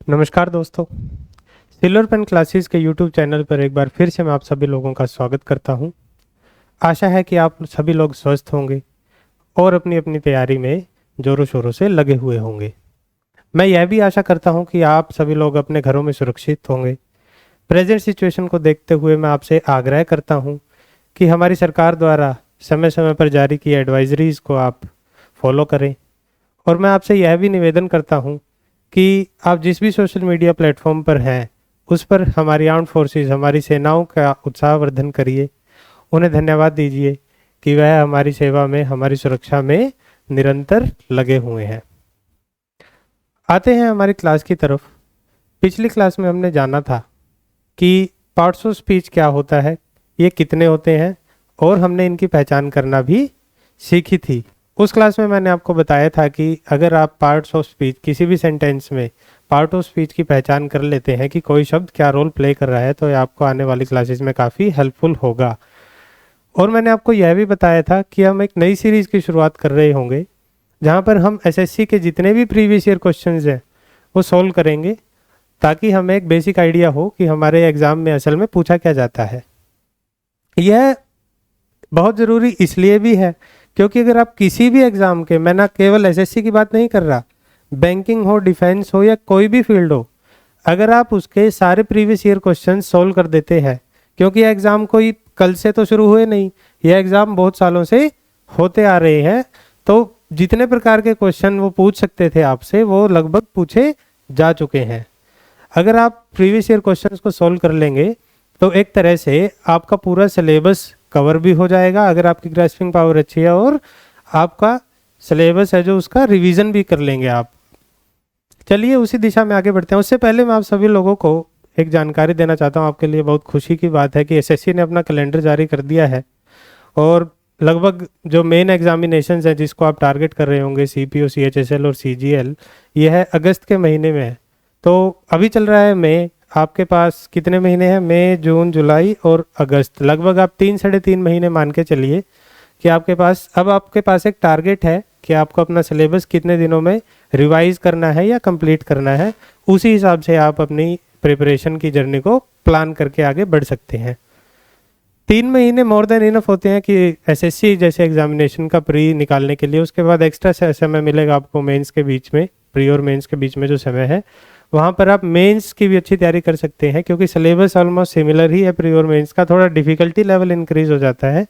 नमस्कार दोस्तों। Silver pen classes के यूट्यूब चैनल पर एक बार फिर से मैं आप सभी लोगों का स्वागत करता हूं। आशा है कि आप सभी लोग स्वस्थ होंगे और अपनी अपनी तैयारी में जोरों शोरों से लगे हुए होंगे। मैं यह भी आशा करता हूं कि आप सभी लोग अपने घरों में सुरक्षित होंगे। प्रेजेंट सिचुएशन को देखते हुए मैं आपसे आग्रह करता हूं कि हमारी सरकार द्वारा समय समय पर जारी की एडवाइजरीज को आप फॉलो करें। और मैं आपसे यह भी निवेदन करता हूं कि आप जिस भी सोशल मीडिया प्लेटफॉर्म पर हैं उस पर हमारी आर्म्ड फोर्सेस, हमारी सेनाओं का उत्साहवर्धन करिए। उन्हें धन्यवाद दीजिए कि वह हमारी सेवा में, हमारी सुरक्षा में निरंतर लगे हुए हैं। आते हैं हमारी क्लास की तरफ। पिछली क्लास में हमने जाना था कि पार्ट्स ऑफ स्पीच क्या होता है, ये कितने होते हैं, और हमने इनकी पहचान करना भी सीखी थी। उस क्लास में मैंने आपको बताया था कि अगर आप पार्ट्स ऑफ स्पीच, किसी भी सेंटेंस में पार्ट ऑफ स्पीच की पहचान कर लेते हैं कि कोई शब्द क्या रोल प्ले कर रहा है, तो ये आपको आने वाली क्लासेस में काफ़ी हेल्पफुल होगा। और मैंने आपको यह भी बताया था कि हम एक नई सीरीज़ की शुरुआत कर रहे होंगे जहाँ पर हम एसएससी के जितने भी प्रीवियस ईयर क्वेश्चंस हैं वो सॉल्व करेंगे, ताकि हमें एक बेसिक आइडिया हो कि हमारे एग्ज़ाम में असल में पूछा क्या जाता है। यह बहुत ज़रूरी इसलिए भी है क्योंकि अगर आप किसी भी एग्ज़ाम के, मैं ना केवल एसएससी की बात नहीं कर रहा, बैंकिंग हो, डिफेंस हो या कोई भी फील्ड हो, अगर आप उसके सारे प्रीवियस ईयर क्वेश्चन सोल्व कर देते हैं, क्योंकि यह एग्ज़ाम कोई कल से तो शुरू हुए नहीं, यह एग्ज़ाम बहुत सालों से होते आ रहे हैं, तो जितने प्रकार के क्वेश्चन वो पूछ सकते थे आपसे वो लगभग पूछे जा चुके हैं। अगर आप प्रीवियस ईयर क्वेश्चंस को सोल्व कर लेंगे तो एक तरह से आपका पूरा सिलेबस कवर भी हो जाएगा, अगर आपकी ग्रास्पिंग पावर अच्छी है, और आपका सिलेबस है जो उसका रिवीजन भी कर लेंगे आप। चलिए उसी दिशा में आगे बढ़ते हैं। उससे पहले मैं आप सभी लोगों को एक जानकारी देना चाहता हूँ। आपके लिए बहुत खुशी की बात है कि एसएससी ने अपना कैलेंडर जारी कर दिया है, और लगभग जो मेन एग्जामिनेशंस हैं जिसको आप टारगेट कर रहे होंगे, सीपीओ, सीएचएसएल और सीजीएल, यह है अगस्त के महीने में है। तो अभी चल रहा है मई। आपके पास कितने महीने हैं? मई, जून, जुलाई और अगस्त। लगभग आप 3-3.5 महीने मान के चलिए कि आपके पास, अब आपके पास एक टारगेट है कि आपको अपना सिलेबस कितने दिनों में रिवाइज करना है या कंप्लीट करना है। उसी हिसाब से आप अपनी प्रिपरेशन की जर्नी को प्लान करके आगे बढ़ सकते हैं। 3 महीने मोर देन इनफ होते हैं कि एसएससी जैसे एग्जामिनेशन का प्री निकालने के लिए। उसके बाद एक्स्ट्रा समय मिलेगा आपको मेंस के बीच में, प्री और मेंस के बीच में जो समय है, वहाँ पर आप मेंस की भी अच्छी तैयारी कर सकते हैं, क्योंकि सिलेबस ऑलमोस्ट सिमिलर ही है प्री और मेंस का, थोड़ा डिफिकल्टी लेवल इंक्रीज हो जाता है।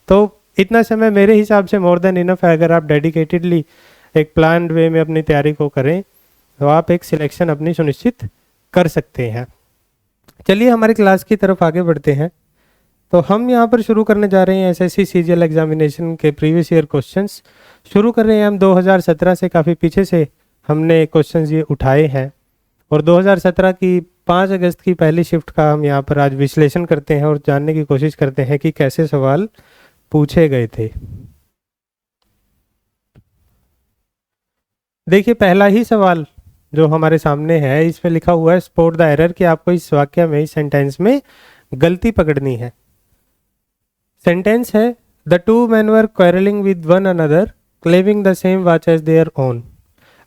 तो इतना समय मेरे हिसाब से मोर देन इनफ है। अगर आप डेडिकेटेडली एक प्लान्ड वे में अपनी तैयारी को करें तो आप एक सिलेक्शन अपनी सुनिश्चित कर सकते हैं। चलिए हमारी क्लास की तरफ आगे बढ़ते हैं। तो हम यहाँ पर शुरू करने जा रहे हैं एसएससी सीजीएल एग्जामिनेशन के प्रीवियस ईयर क्वेश्चंस। शुरू कर रहे हैं हम 2017 से, काफ़ी पीछे से हमने क्वेश्चंस ये उठाए हैं, और 2017 की 5 अगस्त की पहली शिफ्ट का हम यहाँ पर आज विश्लेषण करते हैं और जानने की कोशिश करते हैं कि कैसे सवाल पूछे गए थे। देखिए पहला ही सवाल जो हमारे सामने है, इसमें लिखा हुआ है स्पॉट द एरर, कि आपको इस वाक्य में, इस सेंटेंस में गलती पकड़नी है। सेंटेंस है the two man were quarrelling with one another claiming the same watch as their own.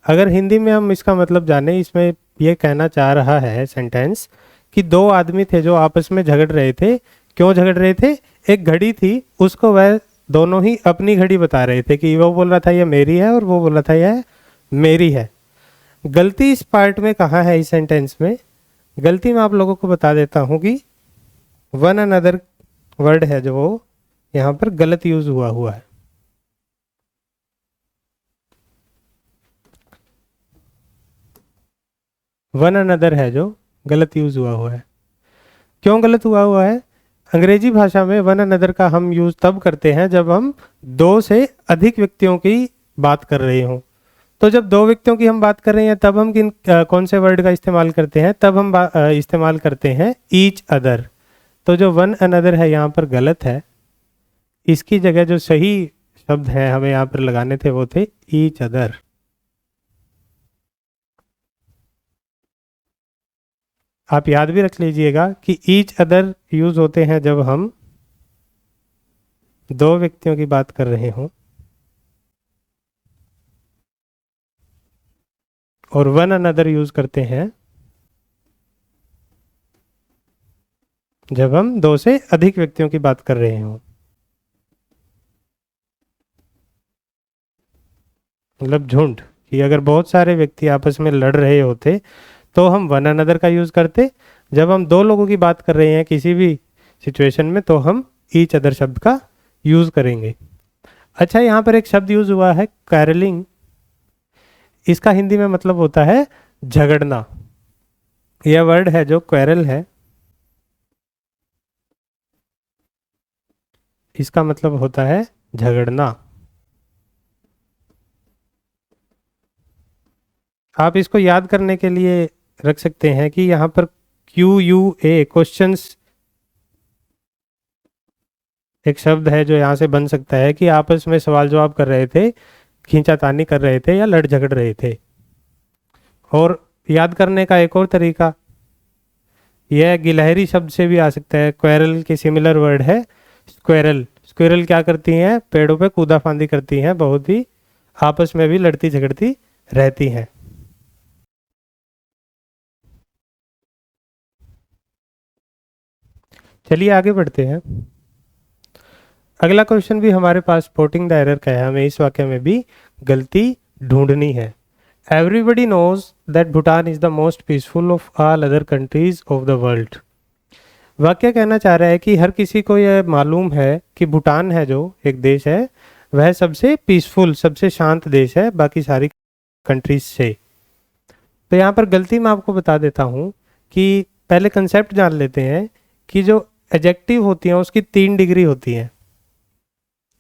अगर हिंदी में हम इसका मतलब जाने, इसमें यह कहना चाह रहा है सेंटेंस कि दो आदमी थे जो आपस में झगड़ रहे थे। क्यों झगड़ रहे थे? एक घड़ी थी, उसको वह दोनों ही अपनी घड़ी बता रहे थे कि वो बोल रहा था ये मेरी है और वो बोल रहा था यह मेरी है। गलती इस पार्ट में कहाँ है? इस सेंटेंस में गलती मैं आप लोगों को बता देता हूँ कि वन अनदर वर्ड है जो वो यहाँ पर गलत यूज हुआ है। वन अनदर है जो गलत यूज हुआ है। क्यों गलत हुआ है? अंग्रेजी भाषा में वन अनदर का हम यूज तब करते हैं जब हम दो से अधिक व्यक्तियों की बात कर रहे हों। तो जब दो व्यक्तियों की हम बात कर रहे हैं तब हम कौन से वर्ड का इस्तेमाल करते हैं? तब हम इस्तेमाल करते हैं ईच अदर। तो जो वन अनदर है यहाँ पर गलत है। इसकी जगह जो सही शब्द है हमें यहाँ पर लगाने थे वो थे ईच अदर। आप याद भी रख लीजिएगा कि ईच अदर यूज होते हैं जब हम दो व्यक्तियों की बात कर रहे हों, और वन अनदर यूज करते हैं जब हम दो से अधिक व्यक्तियों की बात कर रहे हों, मतलब झुंड, कि अगर बहुत सारे व्यक्ति आपस में लड़ रहे होते तो हम वन अनदर का यूज करते। जब हम दो लोगों की बात कर रहे हैं किसी भी सिचुएशन में तो हम ईच अदर शब्द का यूज करेंगे। अच्छा, यहाँ पर एक शब्द यूज हुआ है कैरलिंग। इसका हिंदी में मतलब होता है झगड़ना। यह वर्ड है जो क्वेरल है, इसका मतलब होता है झगड़ना। आप इसको याद करने के लिए रख सकते हैं कि यहाँ पर QUA क्वेश्चंस एक शब्द है जो यहाँ से बन सकता है कि आपस में सवाल जवाब कर रहे थे, खींचातानी कर रहे थे या लड़ झगड़ रहे थे। और याद करने का एक और तरीका, यह गिलहरी शब्द से भी आ सकता है। क्वेरल के सिमिलर वर्ड है स्क्वेरल। स्क्वेरल क्या करती हैं? पेड़ों पे कूदा फांदी करती हैं, बहुत ही आपस में भी लड़ती झगड़ती रहती हैं। चलिए आगे बढ़ते हैं। अगला क्वेश्चन भी हमारे पास स्पॉटिंग द एरर का है। हमें इस वाक्य में भी गलती ढूंढनी है। Everybody knows that Bhutan is the most peaceful of all other countries of the world. वाक्य कहना चाह रहा है कि हर किसी को यह मालूम है कि भूटान है जो एक देश है, वह सबसे पीसफुल, सबसे शांत देश है बाकी सारी कंट्रीज से। तो यहाँ पर गलती मैं आपको बता देता हूँ कि पहले कंसेप्ट जान लेते हैं कि जो एडजेक्टिव होती हैं उसकी 3 डिग्री होती हैं।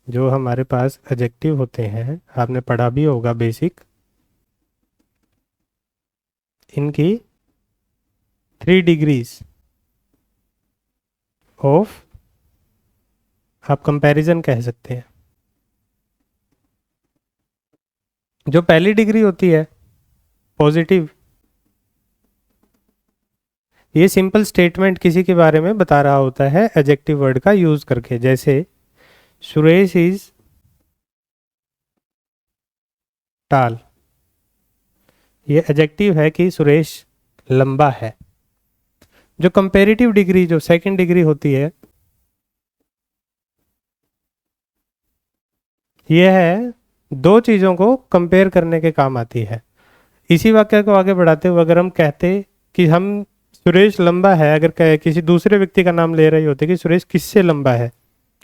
जो हमारे पास एडजेक्टिव होते हैं, आपने पढ़ा भी होगा बेसिक, इनकी 3 डिग्रीज ऑफ आप कंपैरिजन कह सकते हैं। जो पहली डिग्री होती है पॉजिटिव, ये सिंपल स्टेटमेंट किसी के बारे में बता रहा होता है एडजेक्टिव वर्ड का यूज करके। जैसे सुरेश इज टाल, ये एडजेक्टिव है कि सुरेश लंबा है। जो कंपैरेटिव डिग्री, जो सेकंड डिग्री होती है, यह है दो चीज़ों को कंपेयर करने के काम आती है। इसी वाक्य को आगे बढ़ाते हुए अगर हम कहते कि हम सुरेश लंबा है, अगर किसी दूसरे व्यक्ति का नाम ले रहे होते कि सुरेश किससे लंबा है,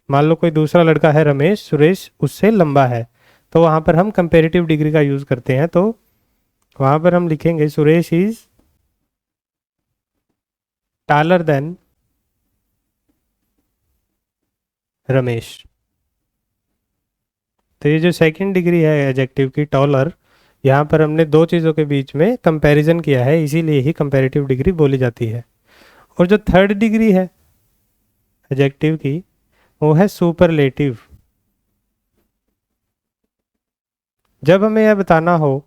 मान लो कोई दूसरा लड़का है रमेश, सुरेश उससे लंबा है, तो वहाँ पर हम कंपेरेटिव डिग्री का यूज़ करते हैं। तो वहाँ पर हम लिखेंगे Suresh is taller than Ramesh. तो ये जो सेकंड डिग्री है एडजेक्टिव की, टॉलर, यहाँ पर हमने दो चीज़ों के बीच में कंपैरिजन किया है, इसीलिए ही कंपैरेटिव डिग्री बोली जाती है। और जो थर्ड डिग्री है एडजेक्टिव की, वो है सुपरलेटिव। जब हमें यह बताना हो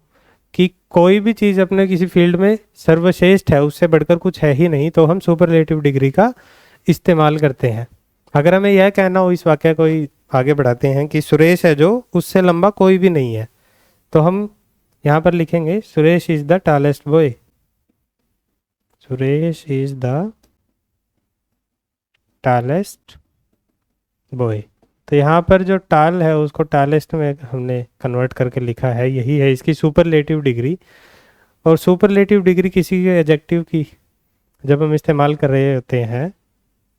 कि कोई भी चीज़ अपने किसी फील्ड में सर्वश्रेष्ठ है, उससे बढ़कर कुछ है ही नहीं, तो हम सुपरलेटिव डिग्री का इस्तेमाल करते हैं। अगर हमें यह कहना हो, इस वाक्य को ही आगे बढ़ाते हैं कि सुरेश है जो उससे लंबा कोई भी नहीं है, तो हम यहाँ पर लिखेंगे Suresh is the tallest boy. Suresh is the tallest boy. तो यहाँ पर जो टाल है उसको टालेस्ट में हमने कन्वर्ट करके लिखा है, यही है इसकी सुपरलेटिव डिग्री। और सुपरलेटिव डिग्री किसी के एडजेक्टिव की जब हम इस्तेमाल कर रहे होते हैं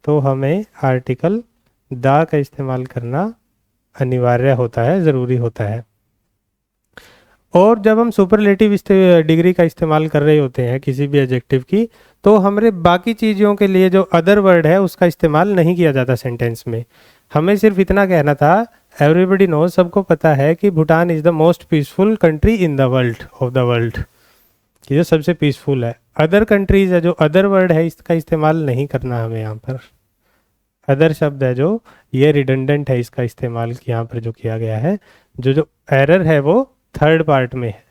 तो हमें आर्टिकल द का इस्तेमाल करना अनिवार्य होता है, ज़रूरी होता है। और जब हम सुपरलेटिव डिग्री का इस्तेमाल कर रहे होते हैं किसी भी एडजेक्टिव की, तो हमारे बाकी चीज़ों के लिए जो अदर वर्ड है उसका इस्तेमाल नहीं किया जाता सेंटेंस में। हमें सिर्फ इतना कहना था, एवरीबडी नोज, सबको पता है कि Bhutan is the most peaceful country in the world, of the world, कि जो सबसे पीसफुल है। अदर कंट्रीज है, जो अदर वर्ड है, इसका इस्तेमाल नहीं करना हमें यहाँ पर। अदर शब्द है जो ये रिडंडेंट है, इसका इस्तेमाल यहाँ पर जो किया गया है। जो एरर है वो थर्ड पार्ट में है।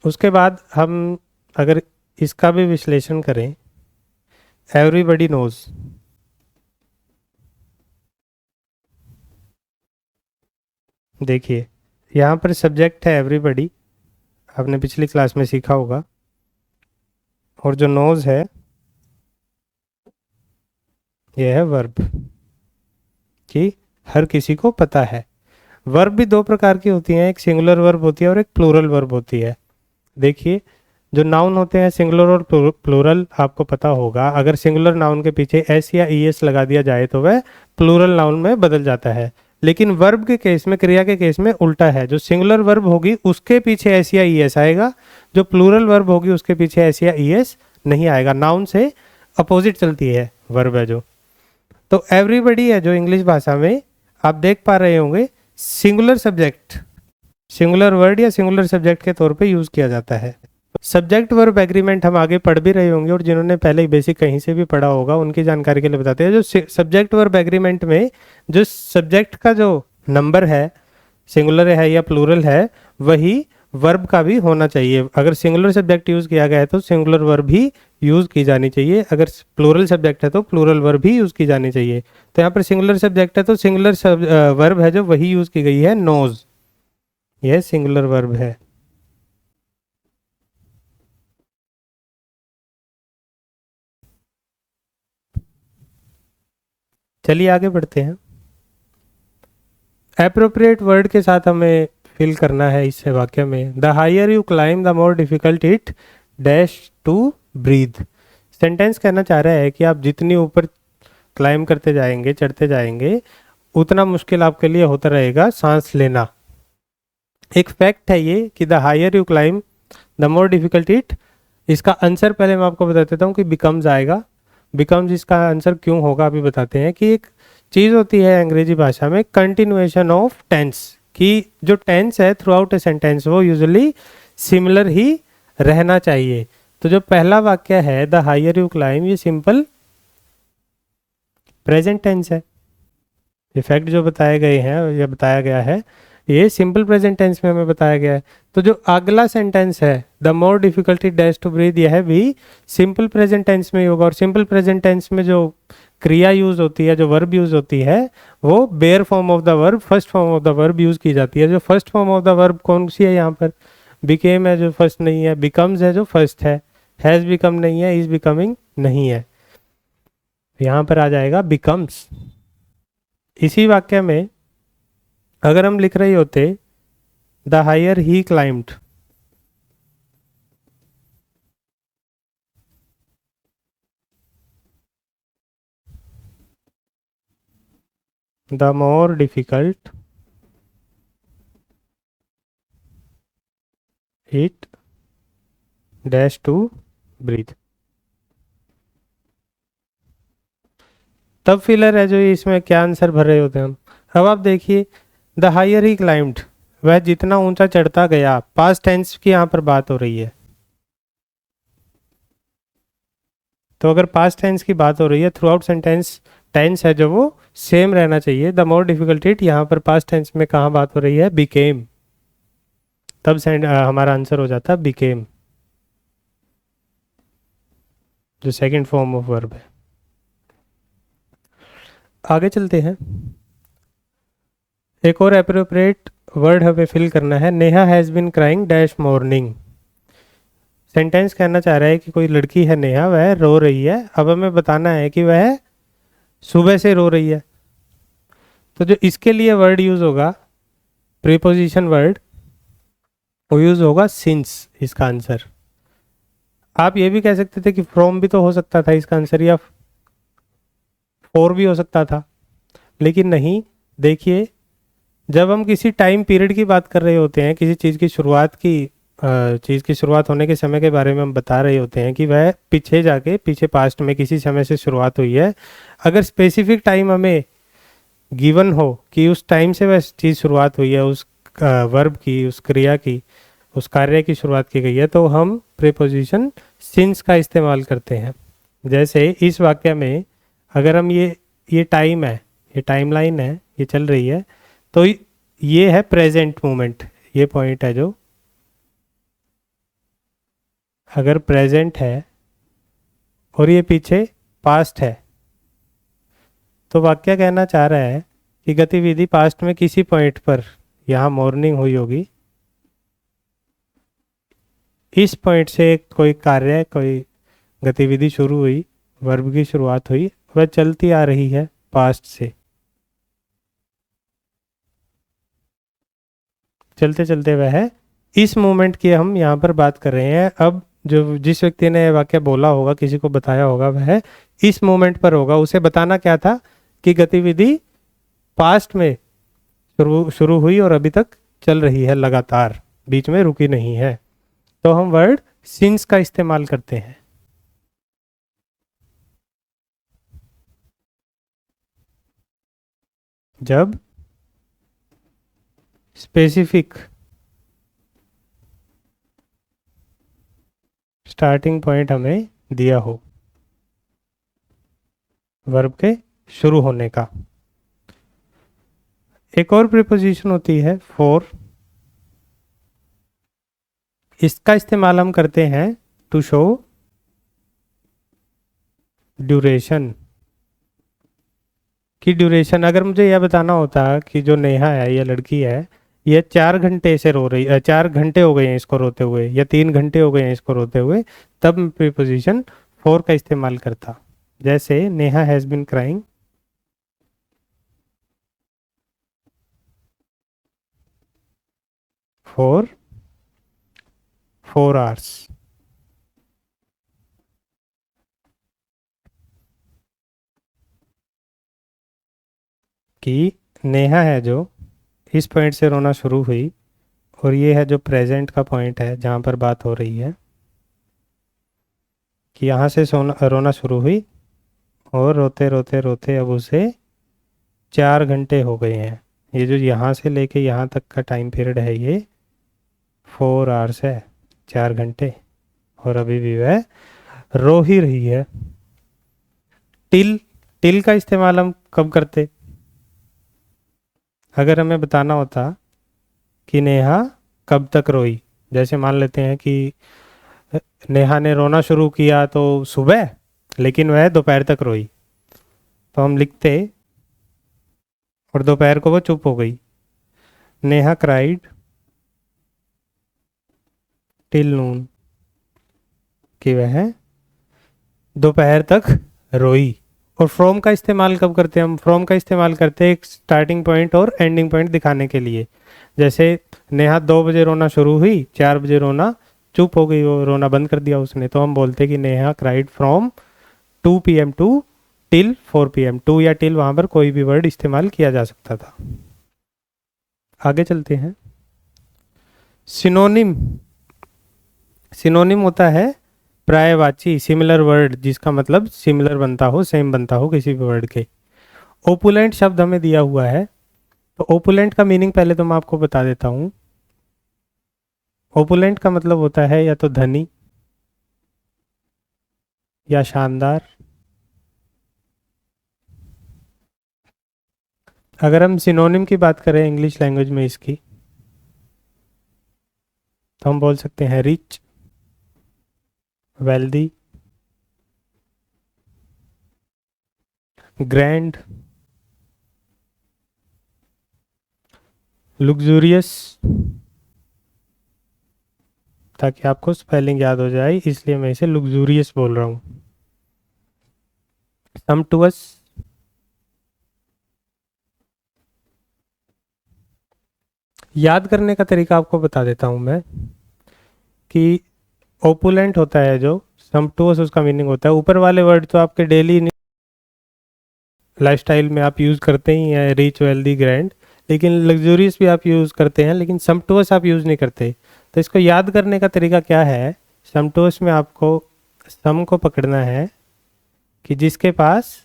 उसके बाद हम अगर इसका भी विश्लेषण करें, एवरीबडी नोज, देखिए यहाँ पर सब्जेक्ट है एवरीबडी, आपने पिछली क्लास में सीखा होगा, और जो नोज है यह है वर्ब, कि हर किसी को पता है। वर्ब भी दो प्रकार की होती हैं, एक सिंगुलर वर्ब होती है और एक प्लूरल वर्ब होती है। देखिए, जो नाउन होते हैं सिंगुलर और प्लूरल आपको पता होगा, अगर सिंगुलर नाउन के पीछे एस या ई एस लगा दिया जाए तो वह प्लूरल नाउन में बदल जाता है। लेकिन वर्ब के केस में, क्रिया के केस में उल्टा है, जो सिंगुलर वर्ब होगी उसके पीछे एस या ई एस आएगा, जो प्लूरल वर्ब होगी उसके पीछे एस या ई एस नहीं आएगा। नाउन से अपोजिट चलती है वर्ब है जो। तो एवरीबडी है जो इंग्लिश भाषा में आप देख पा रहे होंगे, सिंगुलर सब्जेक्ट, सिंगुलर वर्ड या सिंगुलर सब्जेक्ट के तौर पे यूज किया जाता है। सब्जेक्ट वर्ब एग्रीमेंट हम आगे पढ़ भी रहे होंगे, और जिन्होंने पहले बेसिक कहीं से भी पढ़ा होगा उनकी जानकारी के लिए बताते हैं। जो सब्जेक्ट वर्ब एग्रीमेंट में जो सब्जेक्ट का जो नंबर है, सिंगुलर है या प्लूरल है, वही वर्ब का भी होना चाहिए। अगर सिंगुलर सब्जेक्ट यूज किया गया है तो सिंगुलर वर्ब ही यूज की जानी चाहिए, अगर प्लूरल सब्जेक्ट है तो प्लूरल वर्ब ही यूज की जानी चाहिए। तो यहाँ पर सिंगुलर सब्जेक्ट है तो सिंगुलर वर्ब है जो वही यूज की गई है, नोज, यह सिंगुलर वर्ब है। चलिए आगे बढ़ते हैं। एप्रोप्रिएट वर्ड के साथ हमें फिल करना है इस वाक्य में। The higher you climb the more difficult it dash to breathe. Sentence कहना चाह रहा है कि आप जितनी ऊपर क्लाइम करते जाएंगे, चढ़ते जाएंगे, उतना मुश्किल आपके लिए होता रहेगा सांस लेना। एक फैक्ट है ये कि the higher you climb the more difficult it, इसका आंसर पहले मैं आपको बता देता हूँ कि बिकम्स आएगा। बिकम्स इसका आंसर क्यों होगा अभी बताते हैं। कि एक चीज़ होती है अंग्रेजी भाषा में कंटिन्यूएशन ऑफ टेंस, कि जो टेंस है थ्रू आउट ए सेंटेंस वो यूजुअली सिमिलर ही रहना चाहिए। तो जो पहला वाक्य है द हायर यू क्लाइम, ये सिंपल प्रेजेंट टेंस है। इफेक्ट जो बताए गए हैं या बताया गया है ये सिंपल प्रेजेंट टेंस में हमें बताया गया है। तो जो अगला सेंटेंस है the more difficulty dash to breathe, यह भी सिंपल प्रेजेंट टेंस में ही होगा। और सिंपल प्रेजेंट टेंस में जो क्रिया यूज होती है, जो वर्ब यूज होती है, वो bare form of the verb, first form of the verb use की जाती है। जो first form of the verb कौन सी है यहाँ पर, बिकेम है जो फर्स्ट नहीं है, बिकम्स है जो फर्स्ट है, हैज बिकम नहीं है, इज बिकमिंग नहीं है, यहाँ पर आ जाएगा बिकम्स। इसी वाक्य में अगर हम लिख रहे होते the higher he climbed, the more difficult it dash to breathe, तब फिलर है जो इसमें क्या आंसर भर रहे होते हैं हम। अब आप देखिए द हायर ही क्लाइम्ड, वह जितना ऊंचा चढ़ता गया, पास्ट टेंस की यहाँ पर बात हो रही है। तो अगर पास्ट टेंस की बात हो रही है, थ्रू आउट सेंटेंस टेंस है जो वो सेम रहना चाहिए। द मोर डिफिकल्ट इट, यहाँ पर पास्ट टेंस में कहाँ बात हो रही है, बिकेम, तब हमारा आंसर हो जाता बिकेम, जो सेकंड फॉर्म ऑफ वर्ब है। आगे चलते हैं। एक और एप्रोप्रिएट वर्ड हमें फिल करना है। Neha has been crying dash morning. Sentence कहना चाह रहा है कि कोई लड़की है नेहा, वह रो रही है। अब हमें बताना है कि वह सुबह से रो रही है। तो जो इसके लिए वर्ड यूज होगा, प्रीपोजिशन वर्ड, वो यूज होगा सिंस। इसका आंसर आप ये भी कह सकते थे कि फ्रॉम भी तो हो सकता था इसका आंसर, या फॉर भी हो सकता था, लेकिन नहीं। देखिए, जब हम किसी टाइम पीरियड की बात कर रहे होते हैं, किसी चीज़ की शुरुआत की, चीज़ की शुरुआत होने के समय के बारे में हम बता रहे होते हैं कि वह पीछे जाके, पीछे पास्ट में किसी समय से शुरुआत हुई है। अगर स्पेसिफिक टाइम हमें गिवन हो कि उस टाइम से वह चीज़ शुरुआत हुई है, उस वर्ब की, उस क्रिया की, उस कार्य की शुरुआत की गई है, तो हम प्रीपोजिशन सिंस का इस्तेमाल करते हैं। जैसे इस वाक्य में अगर हम ये टाइम है, ये टाइमलाइन है, ये चल रही है, तो ये है प्रेजेंट मोमेंट, ये पॉइंट है जो, अगर प्रेजेंट है और ये पीछे पास्ट है, तो वाक्य कहना चाह रहा है कि गतिविधि पास्ट में किसी पॉइंट पर, यहाँ मॉर्निंग हुई होगी, इस पॉइंट से कोई कार्य, कोई गतिविधि शुरू हुई, वर्ब की शुरुआत हुई, वह चलती आ रही है पास्ट से। चलते चलते वह इस मोमेंट की हम यहाँ पर बात कर रहे हैं। अब जो जिस व्यक्ति ने वाक्य बोला होगा, किसी को बताया होगा, वह इस मोमेंट पर होगा। उसे बताना क्या था कि गतिविधि पास्ट में शुरू शुरू हुई और अभी तक चल रही है लगातार, बीच में रुकी नहीं है। तो हम वर्ड सिंस का इस्तेमाल करते हैं। जब स्पेसिफिक स्टार्टिंग पॉइंट हमें दिया हो वर्ब के शुरू होने का। एक और प्रीपोजिशन होती है फॉर। इसका इस्तेमाल हम करते हैं टू शो ड्यूरेशन की ड्यूरेशन। अगर मुझे यह बताना होता कि जो नेहा है, यह लड़की है, यह 4 घंटे से रो रही है, 4 घंटे हो गए हैं इसको रोते हुए, या 3 घंटे हो गए हैं इसको रोते हुए, तब मैं प्रीपोजिशन फॉर का इस्तेमाल करता। जैसे Neha has been crying for 4 hours। कि नेहा है जो इस पॉइंट से रोना शुरू हुई, और ये है जो प्रेजेंट का पॉइंट है जहाँ पर बात हो रही है, कि यहाँ से रोना शुरू हुई और रोते रोते रोते अब उसे 4 घंटे हो गए हैं। ये जो यहाँ से लेके यहाँ तक का टाइम पीरियड है, ये 4 hours है, 4 घंटे, और अभी भी वह रो ही रही है। टिल टिल का इस्तेमाल हम कब करते? अगर हमें बताना होता कि नेहा कब तक रोई। जैसे मान लेते हैं कि नेहा ने रोना शुरू किया तो सुबह, लेकिन वह दोपहर तक रोई, तो हम लिखते और दोपहर को वो चुप हो गई। नेहा क्राइड टिल नून, कि वह दोपहर तक रोई। और फ्रॉम का इस्तेमाल कब करते हैं हम? फ्रॉम का इस्तेमाल करते हैं एक स्टार्टिंग पॉइंट और एंडिंग पॉइंट दिखाने के लिए। जैसे नेहा 2 बजे रोना शुरू हुई, 4 बजे रोना चुप हो गई, वो रोना बंद कर दिया उसने, तो हम बोलते कि Neha cried from 2 PM to till 4 PM। To या टिल वहां पर कोई भी वर्ड इस्तेमाल किया जा सकता था। आगे चलते हैं। सिनोनिम। सिनोनिम होता है पर्यायवाची, सिमिलर वर्ड, जिसका मतलब सिमिलर बनता हो, सेम बनता हो किसी भी वर्ड के। ओपुलेंट शब्द हमें दिया हुआ है, तो ओपुलेंट का मीनिंग पहले तो मैं आपको बता देता हूं। ओपुलेंट का मतलब होता है या तो धनी, या शानदार। अगर हम सिनोनिम की बात करें इंग्लिश लैंग्वेज में इसकी, तो हम बोल सकते हैं रिच, वेल्दी, ग्रैंड, लग्जूरियस। ताकि आपको स्पेलिंग याद हो जाए इसलिए मैं इसे लग्जूरियस बोल रहा हूं। सम्पटुअस, याद करने का तरीका आपको बता देता हूं मैं, कि ओपुलेंट होता है जो, सम्पटुअस उसका मीनिंग होता है। ऊपर वाले वर्ड तो आपके डेली लाइफस्टाइल में आप यूज़ करते ही हैं, रिच, वेल्दी, ग्रैंड, लेकिन लग्जूरियस भी आप यूज़ करते हैं, लेकिन सम्पटुअस आप यूज़ नहीं करते। तो इसको याद करने का तरीका क्या है? सम्पटुअस में आपको सम को पकड़ना है, कि जिसके पास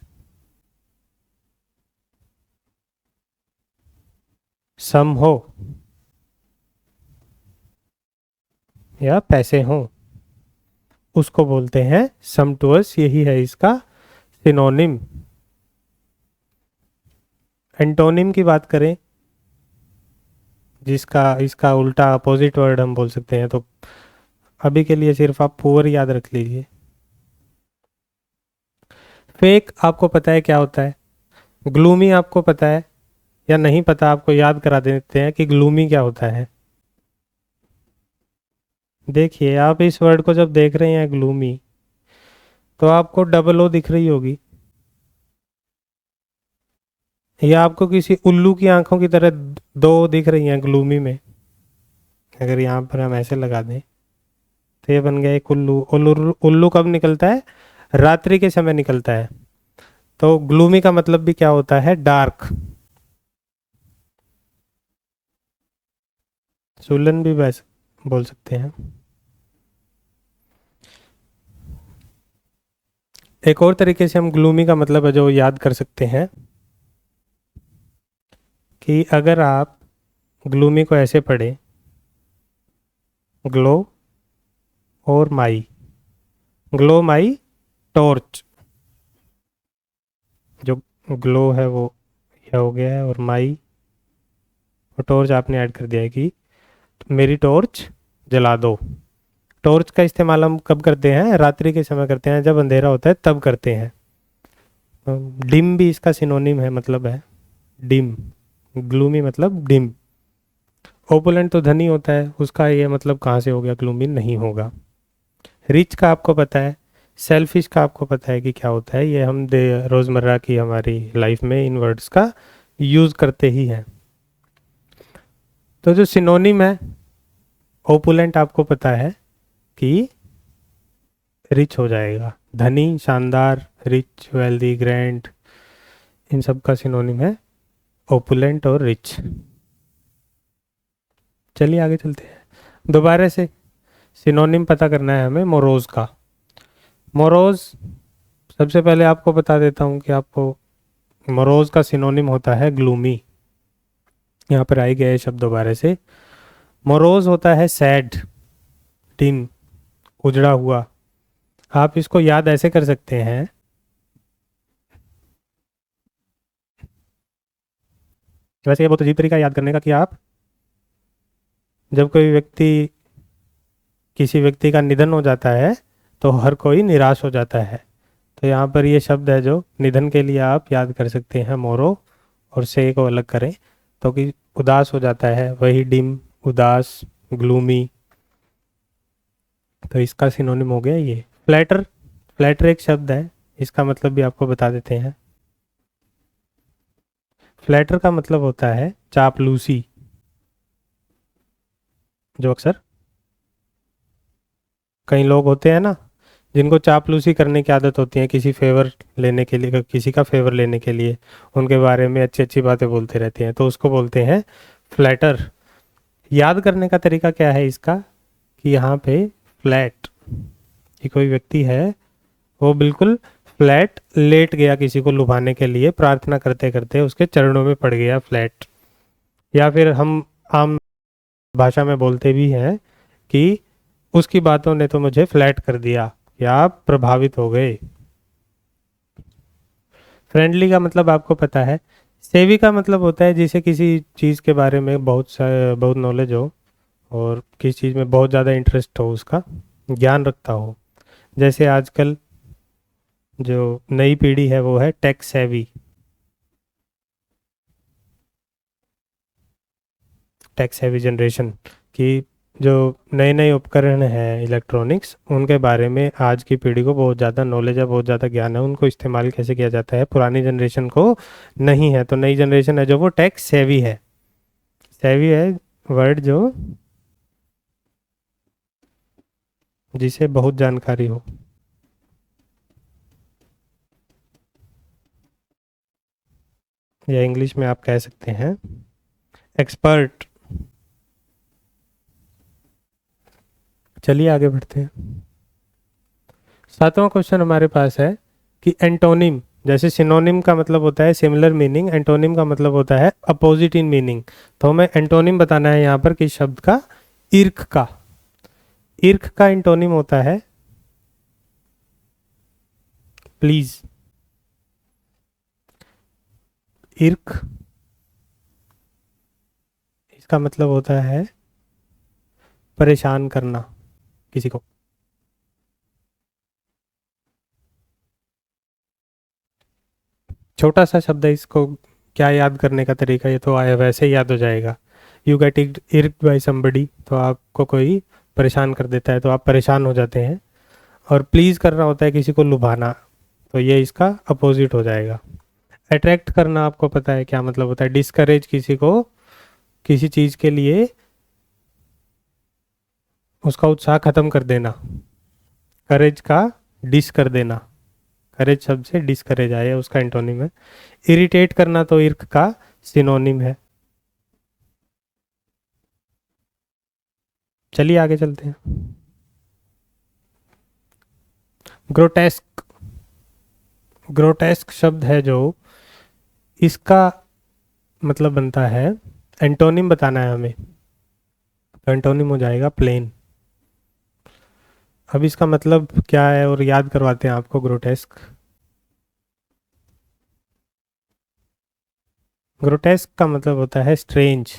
सम हो या पैसे हो, उसको बोलते हैं सम्पटुअस। यही है इसका सिनोनिम। एंटोनिम की बात करें, जिसका इसका उल्टा अपोजिट वर्ड हम बोल सकते हैं, तो अभी के लिए सिर्फ आप पुअर याद रख लीजिए। फेक आपको पता है क्या होता है? ग्लूमी आपको पता है या नहीं पता? आपको याद करा देते हैं कि ग्लूमी क्या होता है। देखिए, आप इस वर्ड को जब देख रहे हैं ग्लूमी, तो आपको डबल ओ दिख रही होगी। या आपको किसी उल्लू की आंखों की तरह दो दिख रही हैं ग्लूमी में, अगर यहाँ पर हम ऐसे लगा दें तो ये बन गया एक उल्लू। उल्लू उल्लू कब निकलता है? रात्रि के समय निकलता है। तो ग्लूमी का मतलब भी क्या होता है? डार्क। सुलन भी वैसे बोल सकते हैं। एक और तरीके से हम ग्लूमी का मतलब है जो याद कर सकते हैं कि अगर आप ग्लूमी को ऐसे पढ़ें, ग्लो और माई, ग्लो माई टॉर्च, जो ग्लो है वो यह हो गया है, और माई और टॉर्च आपने ऐड कर दिया है कि मेरी टॉर्च जला दो। टॉर्च का इस्तेमाल हम कब करते हैं? रात्रि के समय करते हैं, जब अंधेरा होता है तब करते हैं। डिम भी इसका सिनोनिम है, मतलब है डिम। ग्लूमी मतलब डिम। ओपुलेंट तो धनी होता है, उसका ये मतलब कहाँ से हो गया? ग्लूमी नहीं होगा। रिच का आपको पता है, सेल्फिश का आपको पता है कि क्या होता है, ये हम रोज़मर्रा की हमारी लाइफ में इन वर्ड्स का यूज़ करते ही हैं। तो जो सिनोनिम है ओपुलेंट, आपको पता है कि रिच हो जाएगा, धनी, शानदार, रिच, वेल्दी, ग्रैंड, इन सब का सिनोनिम है ओपुलेंट और रिच। चलिए आगे चलते हैं। दोबारा से सिनोनिम पता करना है हमें मोरोज का। मोरोज, सबसे पहले आपको बता देता हूँ कि आपको मोरोज का सिनोनिम होता है ग्लूमी। यहाँ पर आई गए शब्द दोबारा से। मोरोज होता है सैड, डिम, उजड़ा हुआ। आप इसको याद ऐसे कर सकते हैं, वैसे ये बहुत अजीब तरीका है याद करने का, कि आप जब कोई व्यक्ति, किसी व्यक्ति का निधन हो जाता है तो हर कोई निराश हो जाता है। तो यहाँ पर ये शब्द है जो निधन के लिए आप याद कर सकते हैं, मोरो, और से को अलग करें तो कि उदास हो जाता है, वही डिम, उदास, ग्लूमी। तो इसका सिनोनिम हो गया ये। फ्लैटर, फ्लैटर एक शब्द है, इसका मतलब भी आपको बता देते हैं। फ्लैटर का मतलब होता है चापलूसी, जो अक्सर कई लोग होते हैं ना जिनको चापलूसी करने की आदत होती है, किसी फेवर लेने के लिए, किसी का फेवर लेने के लिए उनके बारे में अच्छी अच्छी बातें बोलते रहते हैं, तो उसको बोलते हैं फ्लैटर। याद करने का तरीका क्या है इसका, कि यहाँ पे फ्लैट, कि कोई व्यक्ति है वो बिल्कुल फ्लैट लेट गया किसी को लुभाने के लिए, प्रार्थना करते करते उसके चरणों में पड़ गया, फ्लैट। या फिर हम आम भाषा में बोलते भी हैं कि उसकी बातों ने तो मुझे फ्लैट कर दिया, या आप प्रभावित हो गए। फ्रेंडली का मतलब आपको पता है। सेवी का मतलब होता है जिसे किसी चीज़ के बारे में बहुत नॉलेज हो और किसी चीज़ में बहुत ज़्यादा इंटरेस्ट हो, उसका ज्ञान रखता हो। जैसे आजकल जो नई पीढ़ी है वो है tech savvy, tech savvy generation, कि जो नए नए उपकरण हैं इलेक्ट्रॉनिक्स, उनके बारे में आज की पीढ़ी को बहुत ज़्यादा नॉलेज है, बहुत ज़्यादा ज्ञान है, उनको इस्तेमाल कैसे किया जाता है, पुरानी जनरेशन को नहीं है। तो नई जनरेशन है जो वो टेक सेवी है। सेवी है वर्ड जो जिसे बहुत जानकारी हो, या इंग्लिश में आप कह सकते हैं एक्सपर्ट। चलिए आगे बढ़ते हैं। सातवां क्वेश्चन हमारे पास है कि एंटोनिम, जैसे सिनोनिम का मतलब होता है सिमिलर मीनिंग, एंटोनिम का मतलब होता है अपोजिट इन मीनिंग। तो हमें एंटोनिम बताना है यहाँ पर किस शब्द का? ईर्ख का। ईर्ख का एंटोनिम होता है प्लीज। ईर्ख, इसका मतलब होता है परेशान करना किसी को। छोटा सा शब्द है, इसको क्या याद करने का तरीका, ये तो आया वैसे ही याद हो जाएगा। यू गेट इर्क्ड बाय समबडी, तो आपको कोई परेशान कर देता है तो आप परेशान हो जाते हैं। और प्लीज़ करना होता है किसी को लुभाना, तो ये इसका अपोजिट हो जाएगा। अट्रैक्ट करना आपको पता है क्या मतलब होता है? डिस्करेज किसी को किसी चीज के लिए उसका उत्साह खत्म कर देना। करेज का डिस कर देना। करेज शब्द से डिस्करेज आया, उसका एंटोनिम है। इरिटेट करना तो इर्क का सिनोनिम है। चलिए आगे चलते हैं। ग्रोटेस्क। ग्रोटेस्क शब्द है जो, इसका मतलब बनता है, एंटोनिम बताना है हमें, तो एंटोनिम हो जाएगा प्लेन। अब इसका मतलब क्या है और याद करवाते हैं आपको। ग्रोटेस्क, ग्रोटेस्क का मतलब होता है स्ट्रेंज,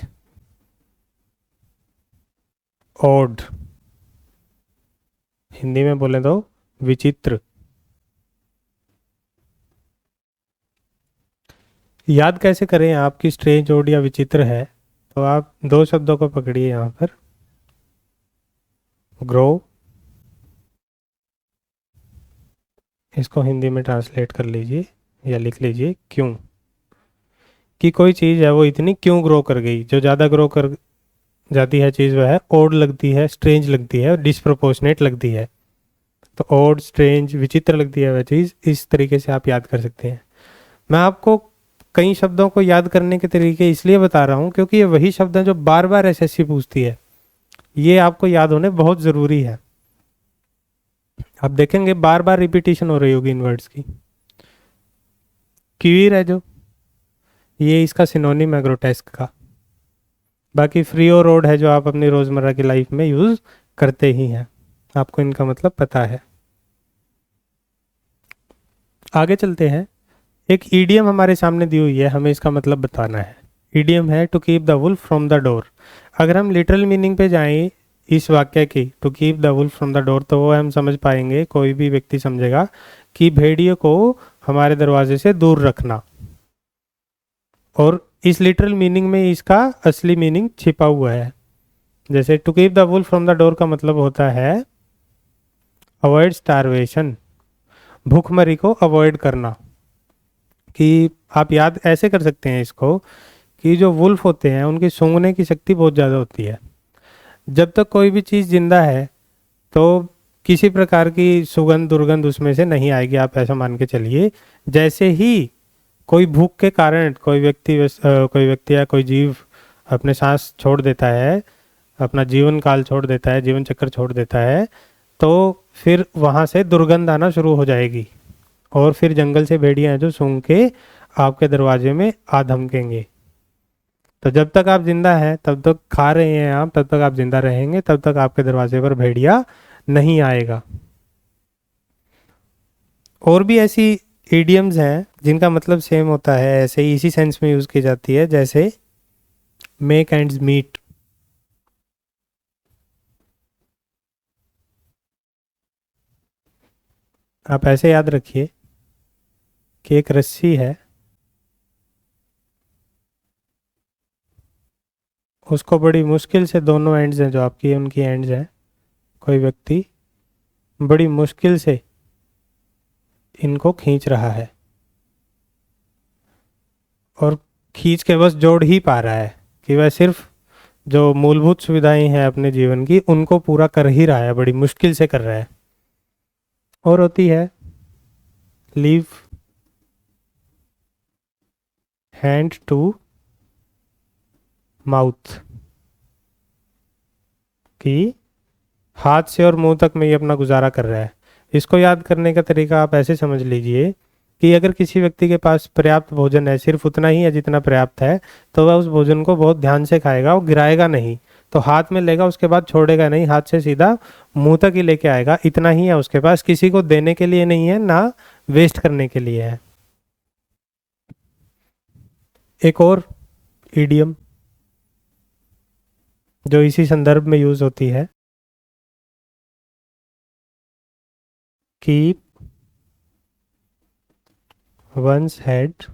ऑड, हिंदी में बोले तो विचित्र। याद कैसे करें आपकी स्ट्रेंज, ऑड या विचित्र है? तो आप दो शब्दों को पकड़िए यहाँ पर। ग्रो, इसको हिंदी में ट्रांसलेट कर लीजिए या लिख लीजिए क्यों। कि कोई चीज़ है वो इतनी क्यों ग्रो कर गई। जो ज़्यादा ग्रो कर जाती है चीज़ वह है ओड लगती है, स्ट्रेंज लगती है और डिसप्रोपोर्शनेट लगती है। तो ओड, स्ट्रेंज, विचित्र लगती है वह चीज़। इस तरीके से आप याद कर सकते हैं। मैं आपको कई शब्दों को याद करने के तरीके इसलिए बता रहा हूँ क्योंकि ये वही शब्द हैं जो बार बार एसएससी पूछती है। ये आपको याद होने बहुत ज़रूरी है। आप देखेंगे बार बार रिपीटिशन हो रही होगी इन वर्ड्स की। क्वीर है जो, ये इसका सिनोनिम है ग्रोटेस्क का। बाकी फ्री और रोड है जो आप अपनी रोज़मर्रा की लाइफ में यूज़ करते ही हैं, आपको इनका मतलब पता है। आगे चलते हैं। एक ईडियम हमारे सामने दी हुई है, हमें इसका मतलब बताना है। ईडियम है to keep the wolf from the door. अगर हम लिटरल मीनिंग पे जाएं इस वाक्य की, to keep the wolf from the door, तो वो हम समझ पाएंगे, कोई भी व्यक्ति समझेगा कि भेड़िए को हमारे दरवाजे से दूर रखना। और इस लिटरल मीनिंग में इसका असली मीनिंग छिपा हुआ है। जैसे to keep the wolf from the door का मतलब होता है अवॉइड स्टारवेशन, भूखमरी को अवॉइड करना। कि आप याद ऐसे कर सकते हैं इसको कि जो वुल्फ होते हैं उनकी सूंघने की शक्ति बहुत ज़्यादा होती है। जब तक कोई भी चीज़ जिंदा है तो किसी प्रकार की सुगंध दुर्गंध उसमें से नहीं आएगी, आप ऐसा मान के चलिए। जैसे ही कोई भूख के कारण कोई व्यक्ति या कोई जीव अपने सांस छोड़ देता है, अपना जीवन काल छोड़ देता है, जीवन चक्र छोड़ देता है, तो फिर वहाँ से दुर्गंध आना शुरू हो जाएगी। और फिर जंगल से भेड़िया हैं जो सूंघ के आपके दरवाजे में आ धमकेंगे। तो जब तक आप जिंदा हैं, तब तक खा रहे हैं आप, तब तक आप जिंदा रहेंगे, तब तक आपके दरवाजे पर भेड़िया नहीं आएगा। और भी ऐसी इडियम्स हैं जिनका मतलब सेम होता है, ऐसे ही इसी सेंस में यूज की जाती है। जैसे मेक एंड्स मीट। आप ऐसे याद रखिए कि एक रस्सी है, उसको बड़ी मुश्किल से, दोनों एंड्स हैं जो आपकी उनकी एंड्स हैं, कोई व्यक्ति बड़ी मुश्किल से इनको खींच रहा है और खींच के बस जोड़ ही पा रहा है कि वह सिर्फ जो मूलभूत सुविधाएं हैं अपने जीवन की उनको पूरा कर ही रहा है, बड़ी मुश्किल से कर रहा है। और होती है लीव हैंड टू माउथ, कि हाथ से और मुंह तक में ये अपना गुजारा कर रहा है। इसको याद करने का तरीका आप ऐसे समझ लीजिए कि अगर किसी व्यक्ति के पास पर्याप्त भोजन है, सिर्फ उतना ही है जितना पर्याप्त है, तो वह उस भोजन को बहुत ध्यान से खाएगा, वो गिराएगा नहीं। तो हाथ में लेगा, उसके बाद छोड़ेगा नहीं, हाथ से सीधा मुंह तक ही लेके आएगा। इतना ही है उसके पास, किसी को देने के लिए नहीं है, ना वेस्ट करने के लिए है। एक और इडियम जो इसी संदर्भ में यूज होती है, keep once head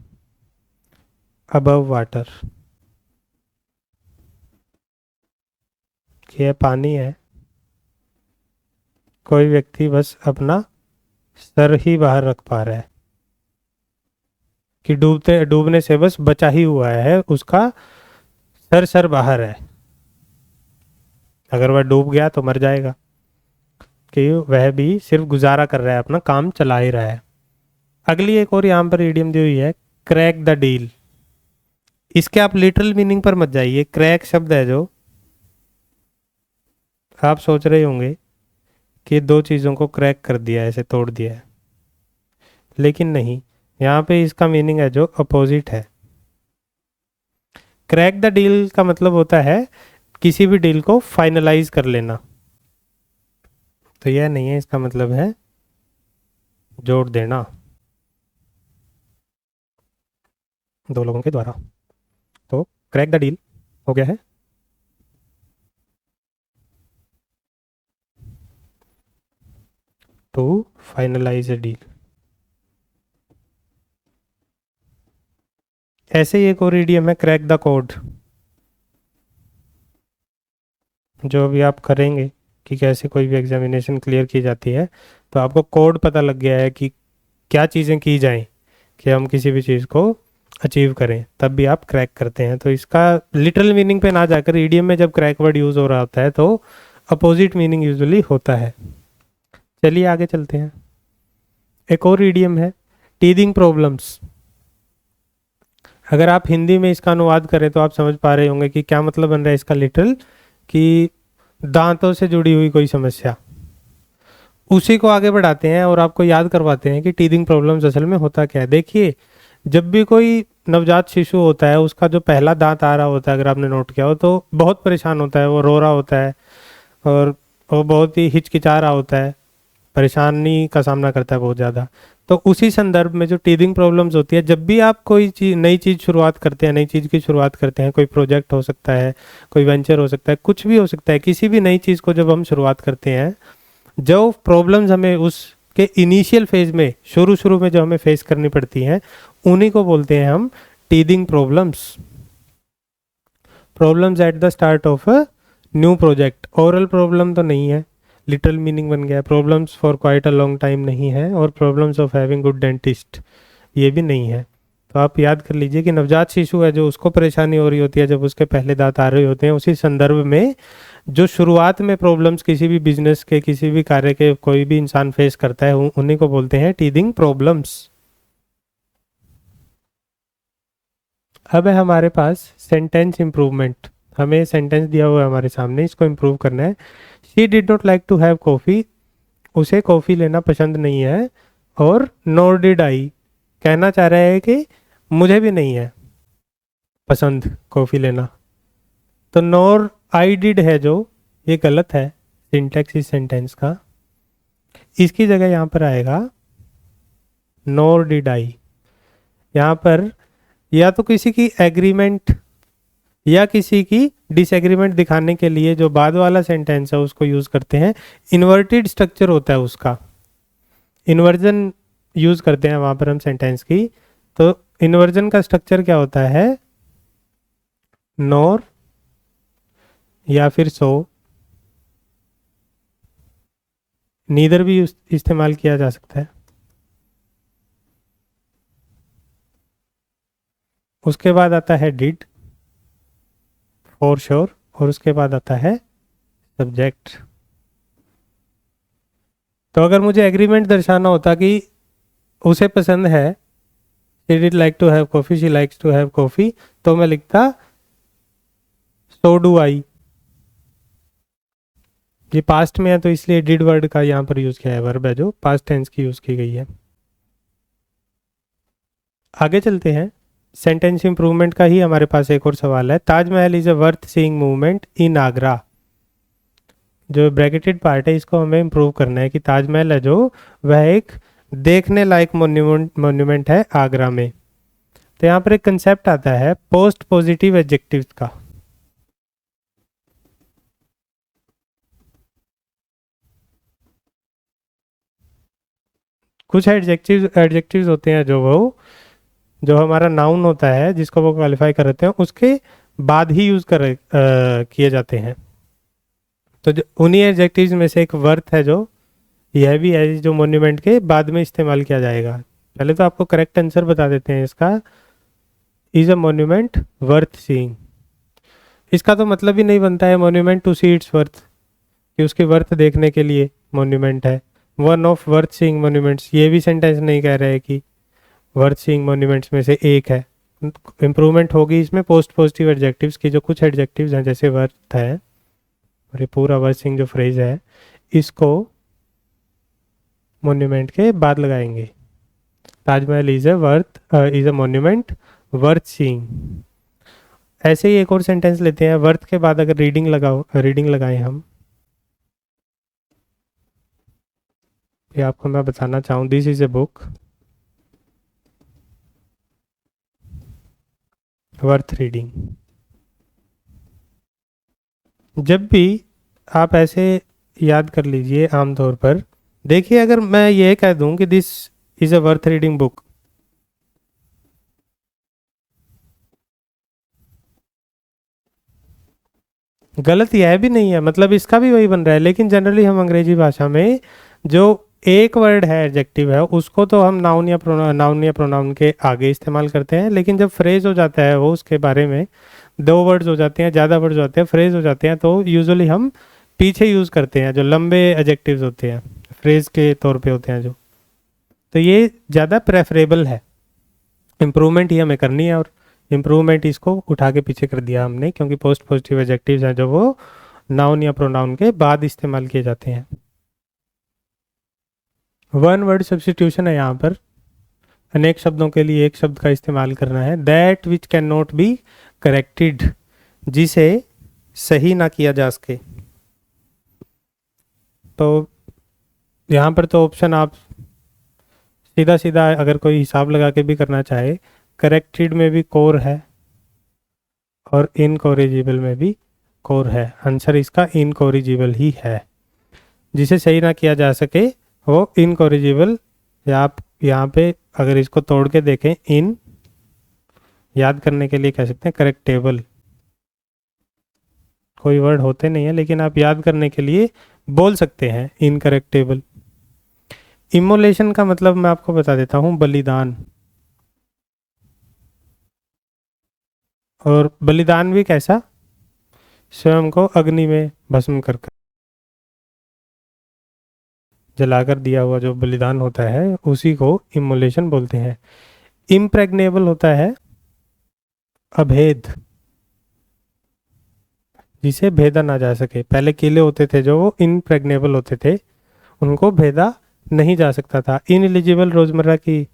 above water. यह पानी है, कोई व्यक्ति बस अपना सर ही बाहर रख पा रहा है, कि डूबने से बस बचा ही हुआ है, उसका सर बाहर है, अगर वह डूब गया तो मर जाएगा, कि वह भी सिर्फ गुजारा कर रहा है, अपना काम चला ही रहा है। अगली एक और यहाँ पर इडियम दी हुई है, क्रैक द डील। इसके आप लिटरल मीनिंग पर मत जाइए। क्रैक शब्द है जो, आप सोच रहे होंगे कि दो चीज़ों को क्रैक कर दिया है, ऐसे तोड़ दिया है, लेकिन नहीं, यहाँ पे इसका मीनिंग है जो अपोजिट है। क्रैक द डील का मतलब होता है किसी भी डील को फाइनलाइज कर लेना, तो यह नहीं है, इसका मतलब है जोड़ देना दो लोगों के द्वारा। तो क्रैक द डील हो गया है टू फाइनलाइज अ डील। ऐसे ही एक और इडियम है, क्रैक द कोड, जो अभी आप करेंगे कि कैसे कोई भी एग्जामिनेशन क्लियर की जाती है, तो आपको कोड पता लग गया है कि क्या चीज़ें की जाएं कि हम किसी भी चीज़ को अचीव करें, तब भी आप क्रैक करते हैं। तो इसका लिटरल मीनिंग पे ना जाकर ईडीएम में जब क्रैक वर्ड यूज़ हो रहा होता है तो अपोजिट मीनिंग यूजुअली होता है। चलिए आगे चलते हैं। एक और ईडीएम है, टीदिंग प्रॉब्लम्स। अगर आप हिंदी में इसका अनुवाद करें तो आप समझ पा रहे होंगे कि क्या मतलब बन रहा है इसका लिटरल, कि दांतों से जुड़ी हुई कोई समस्या। उसी को आगे बढ़ाते हैं और आपको याद करवाते हैं कि टीदिंग प्रॉब्लम्स असल में होता क्या है। देखिए, जब भी कोई नवजात शिशु होता है, उसका जो पहला दांत आ रहा होता है, अगर आपने नोट किया हो, तो बहुत परेशान होता है, वो रो रहा होता है और वो बहुत ही हिचकिचा रहा होता है, परेशानी का सामना करता है बहुत ज़्यादा। तो उसी संदर्भ में जो टीदिंग प्रॉब्लम्स होती है, जब भी आप कोई चीज़ नई चीज़ शुरुआत करते हैं, नई चीज़ की शुरुआत करते हैं, कोई प्रोजेक्ट हो सकता है, कोई वेंचर हो सकता है, कुछ भी हो सकता है, किसी भी नई चीज़ को जब हम शुरुआत करते हैं, जो प्रॉब्लम्स हमें उसके इनिशियल फेज में, शुरू में जो हमें फेस करनी पड़ती हैं, उन्हीं को बोलते हैं हम teething problems. Problems at the start of a new project. Oral problem तो नहीं है, लिटरल मीनिंग बन गया। Problems for quite a long time नहीं है, और problems of having good dentist ये भी नहीं है। तो आप याद कर लीजिए कि नवजात शिशु है जो, उसको परेशानी हो रही होती है जब उसके पहले दांत आ रहे होते हैं, उसी संदर्भ में जो शुरुआत में प्रॉब्लम्स किसी भी बिजनेस के, किसी भी कार्य के कोई भी इंसान फेस करता है, उन्हीं को बोलते हैं टीदिंग प्रॉब्लम्स। अब है हमारे पास सेंटेंस इम्प्रूवमेंट। हमें सेंटेंस दिया हुआ है हमारे सामने, इसको इम्प्रूव करना है। She did not like to have coffee, उसे कॉफ़ी लेना पसंद नहीं है, और नॉर डिड आई, कहना चाह रहा है कि मुझे भी नहीं है पसंद कॉफ़ी लेना। तो नॉर आई डिड है जो, ये गलत है सिंटैक्स इस सेंटेंस का। इसकी जगह यहाँ पर आएगा नॉर डिड आई। यहाँ पर या तो किसी की एग्रीमेंट या किसी की डिसएग्रीमेंट दिखाने के लिए जो बाद वाला सेंटेंस है उसको यूज करते हैं। इन्वर्टेड स्ट्रक्चर होता है उसका, इन्वर्जन यूज करते हैं वहां पर हम सेंटेंस की। तो इन्वर्जन का स्ट्रक्चर क्या होता है, नॉर या फिर सो, नीदर भी इस्तेमाल किया जा सकता है। उसके बाद आता है डिड फॉर श्योर, और उसके बाद आता है सब्जेक्ट। तो अगर मुझे एग्रीमेंट दर्शाना होता कि उसे पसंद है, she did like to have coffee, she likes to have coffee, तो मैं लिखता सो डू आई। ये पास्ट में है तो इसलिए डिड वर्ड का यहाँ पर यूज किया है, वर्ब है जो पास्ट टेंस की यूज की गई है। आगे चलते हैं। सेंटेंस इंप्रूवमेंट का ही हमारे पास एक और सवाल है। Taj Mahal is a worth seeing movement in Agra. जो ब्रैकेटेड पार्ट है इसको हमें इम्प्रूव करना है कि ताजमहल है जो, वह एक देखने लायक मोन्यूमेंट है आगरा में। तो यहाँ पर एक कंसेप्ट आता है पोस्ट पॉजिटिव एडजेक्टिव्स का। कुछ एडजेक्टिव्स होते हैं जो हमारा नाउन होता है, जिसको वो क्वालिफाई कर रहे हैं, उसके बाद ही यूज किए जाते हैं। तो उन्हीं एडजेक्टिव्स में से एक वर्थ है जो, यह भी है जो मोन्यूमेंट के बाद में इस्तेमाल किया जाएगा। पहले तो आपको करेक्ट आंसर बता देते हैं इसका। Is a monument worth seeing, इसका तो मतलब ही नहीं बनता है monument to see it's worth, कि उसके वर्थ देखने के लिए मोन्यूमेंट है। One of worth seeing monuments, ये भी सेंटेंस नहीं कह रहे कि वर्थ सीइंग मोन्यूमेंट्स में से एक है। इम्प्रूवमेंट होगी इसमें पोस्ट पॉजिटिव एडजेक्टिव्स की, जो कुछ एडजेक्टिव्स हैं जैसे वर्थ है, और ये पूरा वर्थ सीइंग जो फ्रेज है इसको मोन्यूमेंट के बाद लगाएंगे। Taj Mahal is a monument worth seeing. ऐसे ही एक और सेंटेंस लेते हैं, वर्थ के बाद अगर रीडिंग लगाएं हम, ये आपको मैं बताना चाहूँ, this is a book worth reading. जब भी आप ऐसे याद कर लीजिए, आमतौर पर देखिए, अगर मैं ये कह दूं कि this is a worth reading book, गलत यह भी नहीं है, मतलब इसका भी वही बन रहा है। लेकिन जनरली हम अंग्रेजी भाषा में जो एक वर्ड है एडजेक्टिव है उसको तो हम नाउन या प्रोनाउन के आगे इस्तेमाल करते हैं, लेकिन जब फ्रेज हो जाता है वो उसके बारे में, दो वर्ड्स हो जाते हैं, ज़्यादा वर्ड्स होते हैं, फ्रेज हो जाते हैं, तो यूजुअली हम पीछे यूज़ करते हैं जो लंबे एडजेक्टिव्स होते हैं, फ्रेज के तौर पे होते हैं जो। तो ये ज़्यादा प्रेफरेबल है। इम्प्रूवमेंट ही हमें करनी है, और इम्प्रूवमेंट इसको उठा के पीछे कर दिया हमने, क्योंकि पोस्ट पॉजिटिव एडजेक्टिव्स हैं जो वो नाउन या प्रोनाउन के बाद इस्तेमाल किए जाते हैं। वन वर्ड सब्स्टिट्यूशन है यहाँ पर, अनेक शब्दों के लिए एक शब्द का इस्तेमाल करना है। That which can not be corrected, जिसे सही ना किया जा सके। तो यहाँ पर तो ऑप्शन आप सीधा सीधा अगर कोई हिसाब लगा के भी करना चाहे, करेक्टेड में भी कोर है और इनकॉरिजिबल में भी कोर है। आंसर इसका इनकॉरिजिबल ही है। जिसे सही ना किया जा सके वो इनकॉरिजिबल, या आप यहाँ पे अगर इसको तोड़ के देखें, इन याद करने के लिए कह सकते हैं करेक्टेबल। कोई वर्ड होते नहीं है लेकिन आप याद करने के लिए बोल सकते हैं इनकरेक्टेबल। इमोलेशन का मतलब मैं आपको बता देता हूँ, बलिदान। और बलिदान भी कैसा, स्वयं को अग्नि में भस्म कर जलाकर दिया हुआ जो बलिदान होता है उसी को इमोलेशन बोलते हैं। इम्प्रेग्नेबल होता है अभेद, जिसे भेदा ना जा सके। पहले किले होते थे जो वो इनप्रेग्नेबल होते थे, उनको भेदा नहीं जा सकता था। इनएलिजिबल रोजमर्रा की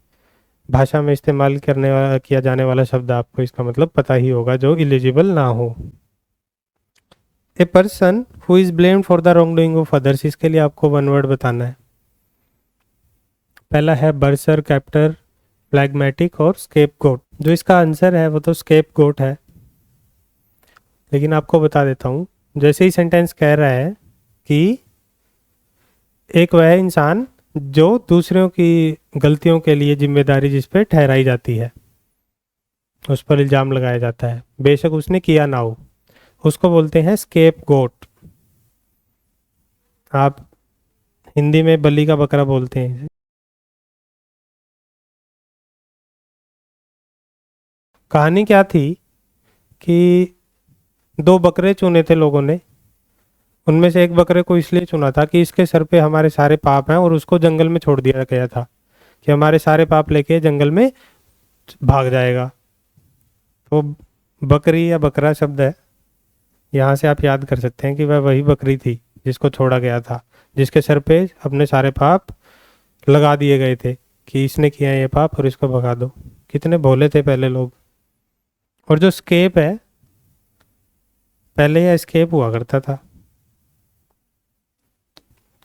भाषा में इस्तेमाल किया जाने वाला शब्द, आपको इसका मतलब पता ही होगा, जो इलिजिबल ना हो। A person who is blamed for the wrong doing of others, इसके लिए आपको वन वर्ड बताना है। पहला है बर्सर, कैप्टर, फ्लैगमेटिक और स्केप गोट। जो इसका आंसर है वो तो स्केप गोट है, लेकिन आपको बता देता हूँ, जैसे ही सेंटेंस कह रहा है कि एक वह इंसान जो दूसरों की गलतियों के लिए जिम्मेदारी जिस पे ठहराई जाती है, उस पर इल्ज़ाम लगाया जाता है, बेशक उसने किया ना हो, उसको बोलते हैं स्केप गोट। आप हिंदी में बलि का बकरा बोलते हैं। कहानी क्या थी कि दो बकरे चुने थे लोगों ने, उनमें से एक बकरे को इसलिए चुना था कि इसके सर पे हमारे सारे पाप हैं, और उसको जंगल में छोड़ दिया गया था कि हमारे सारे पाप लेके जंगल में भाग जाएगा। तो बकरी या बकरा शब्द है, यहाँ से आप याद कर सकते हैं कि वह वही बकरी थी जिसको छोड़ा गया था, जिसके सर पे अपने सारे पाप लगा दिए गए थे कि इसने किया है ये पाप और इसको भगा दो। कितने भोले थे पहले लोग। और जो स्केप है, पहले यह स्केप हुआ करता था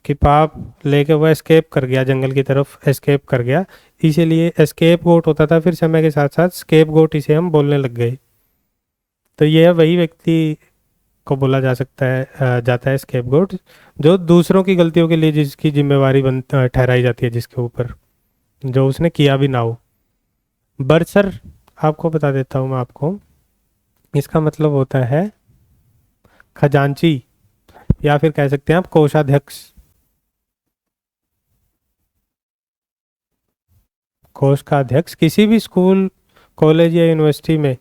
कि पाप लेके वह एस्केप कर गया, जंगल की तरफ एस्केप कर गया, इसीलिए एस्केप गोट होता था। फिर समय के साथ साथ स्केप गोट इसे हम बोलने लग गए। तो यह वही व्यक्ति को बोला जा सकता है, जाता है स्केप गोट, जो दूसरों की गलतियों के लिए जिसकी जिम्मेवारी ठहराई जाती है, जिसके ऊपर, जो उसने किया भी ना हो। बर्सर आपको बता देता हूँ मैं आपको, इसका मतलब होता है खजांची, या फिर कह सकते हैं आप कोषाध्यक्ष। कोष का अध्यक्ष किसी भी स्कूल, कॉलेज या यूनिवर्सिटी में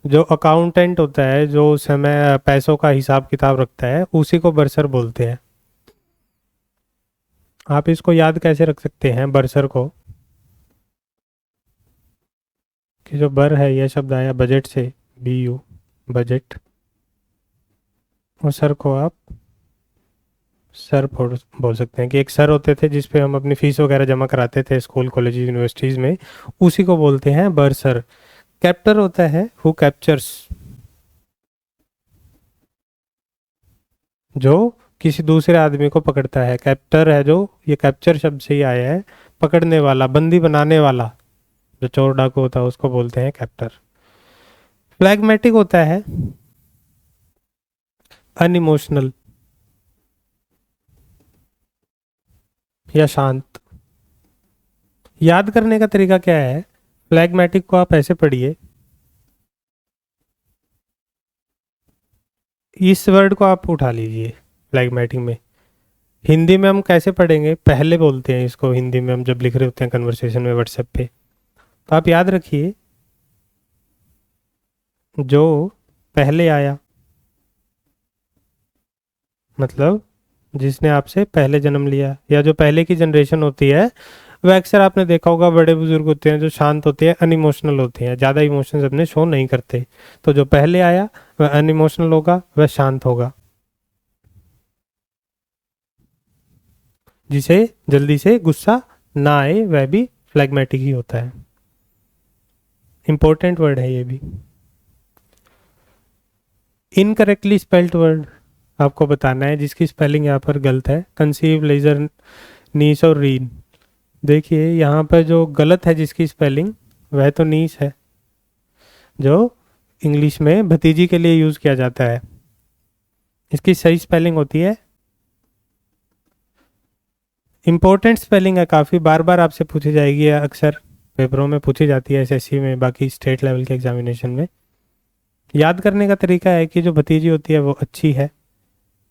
जो अकाउंटेंट होता है, जो समय पैसों का हिसाब किताब रखता है, उसी को बर्सर बोलते हैं। आप इसको याद कैसे रख सकते हैं बर्सर को, कि जो बर है यह शब्द आया बजट से, BU बजट, और सर को आप सर बोल सकते हैं कि एक सर होते थे जिस पे हम अपनी फीस वगैरह जमा कराते थे स्कूल, कॉलेज, यूनिवर्सिटीज़ में, उसी को बोलते हैं बर्सर। कैप्टर होता है हु कैप्चर्स, जो किसी दूसरे आदमी को पकड़ता है। कैप्टर है जो, ये कैप्चर शब्द से ही आया है, पकड़ने वाला, बंदी बनाने वाला, जो चोर डाकू होता है उसको बोलते हैं कैप्टर। फ्लैगमेटिक होता है अनइमोशनल या शांत। याद करने का तरीका क्या है, फ्लैगमेटिक को आप ऐसे पढ़िए, इस वर्ड को आप उठा लीजिए फ्लैगमेटिक में। हिंदी में हम कैसे पढ़ेंगे, पहले बोलते हैं इसको हिंदी में हम जब लिख रहे होते हैं कन्वर्सेशन में व्हाट्सएप पे। तो आप याद रखिए, जो पहले आया मतलब जिसने आपसे पहले जन्म लिया, या जो पहले की जनरेशन होती है, वह अक्सर आपने देखा होगा बड़े बुजुर्ग होते हैं जो शांत होते हैं, अनइमोशनल होते हैं, ज़्यादा इमोशंस अपने शो नहीं करते। तो जो पहले आया वह अनइमोशनल होगा, वह शांत होगा। जिसे जल्दी से गुस्सा ना आए वह भी फ्लैगमेटिक ही होता है। इंपॉर्टेंट वर्ड है ये भी। इनकरेक्टली स्पेल्ड वर्ड आपको बताना है जिसकी स्पेलिंग यहाँ पर गलत है, कंसीव, लेजर, नीस और रीन। देखिए यहाँ पर जो गलत है जिसकी स्पेलिंग, वह तो नीस है, जो इंग्लिश में भतीजी के लिए यूज़ किया जाता है। इसकी सही स्पेलिंग होती है, इम्पोर्टेंट स्पेलिंग है, काफ़ी बार बार आपसे पूछी जाएगी, अक्सर पेपरों में पूछी जाती है, SSC में, बाकी स्टेट लेवल के एग्जामिनेशन में। याद करने का तरीका है कि जो भतीजी होती है वो अच्छी है,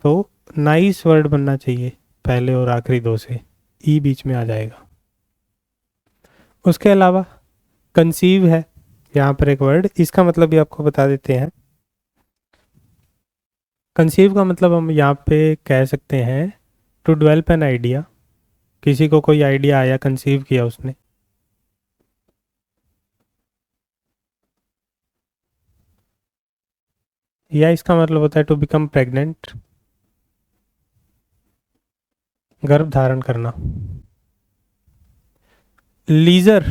तो नाइस वर्ड बनना चाहिए, पहले और आखिरी दो से ई बीच में आ जाएगा। उसके अलावा कंसीव है यहाँ पर एक वर्ड, इसका मतलब भी आपको बता देते हैं। कंसीव का मतलब हम यहाँ पे कह सकते हैं टू डेवलप एन आइडिया, किसी को कोई आइडिया आया, कंसीव किया उसने। या इसका मतलब होता है टू बिकम प्रेग्नेंट, गर्भ धारण करना। लीजर,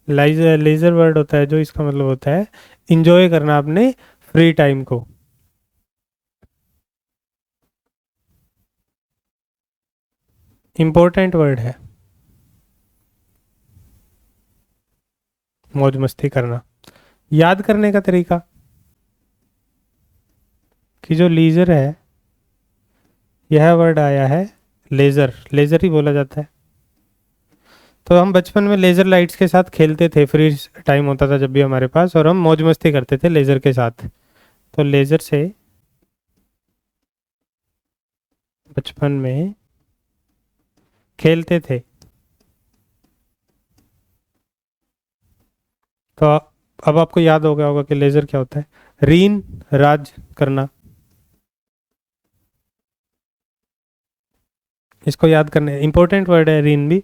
लेजर वर्ड होता है जो इसका मतलब होता है इंजॉय करना अपने फ्री टाइम को। इंपॉर्टेंट वर्ड है, मौज मस्ती करना। याद करने का तरीका कि जो लीजर है, यह वर्ड आया है लेजर, लेजर ही बोला जाता है। तो हम बचपन में लेजर लाइट्स के साथ खेलते थे, फ्री टाइम होता था जब भी हमारे पास, और हम मौज मस्ती करते थे लेजर के साथ। तो लेजर से बचपन में खेलते थे। तो अब आपको याद हो गया होगा कि लेजर क्या होता है। रीन, राज करना, इसको याद करने, इंपॉर्टेंट वर्ड है रीन भी,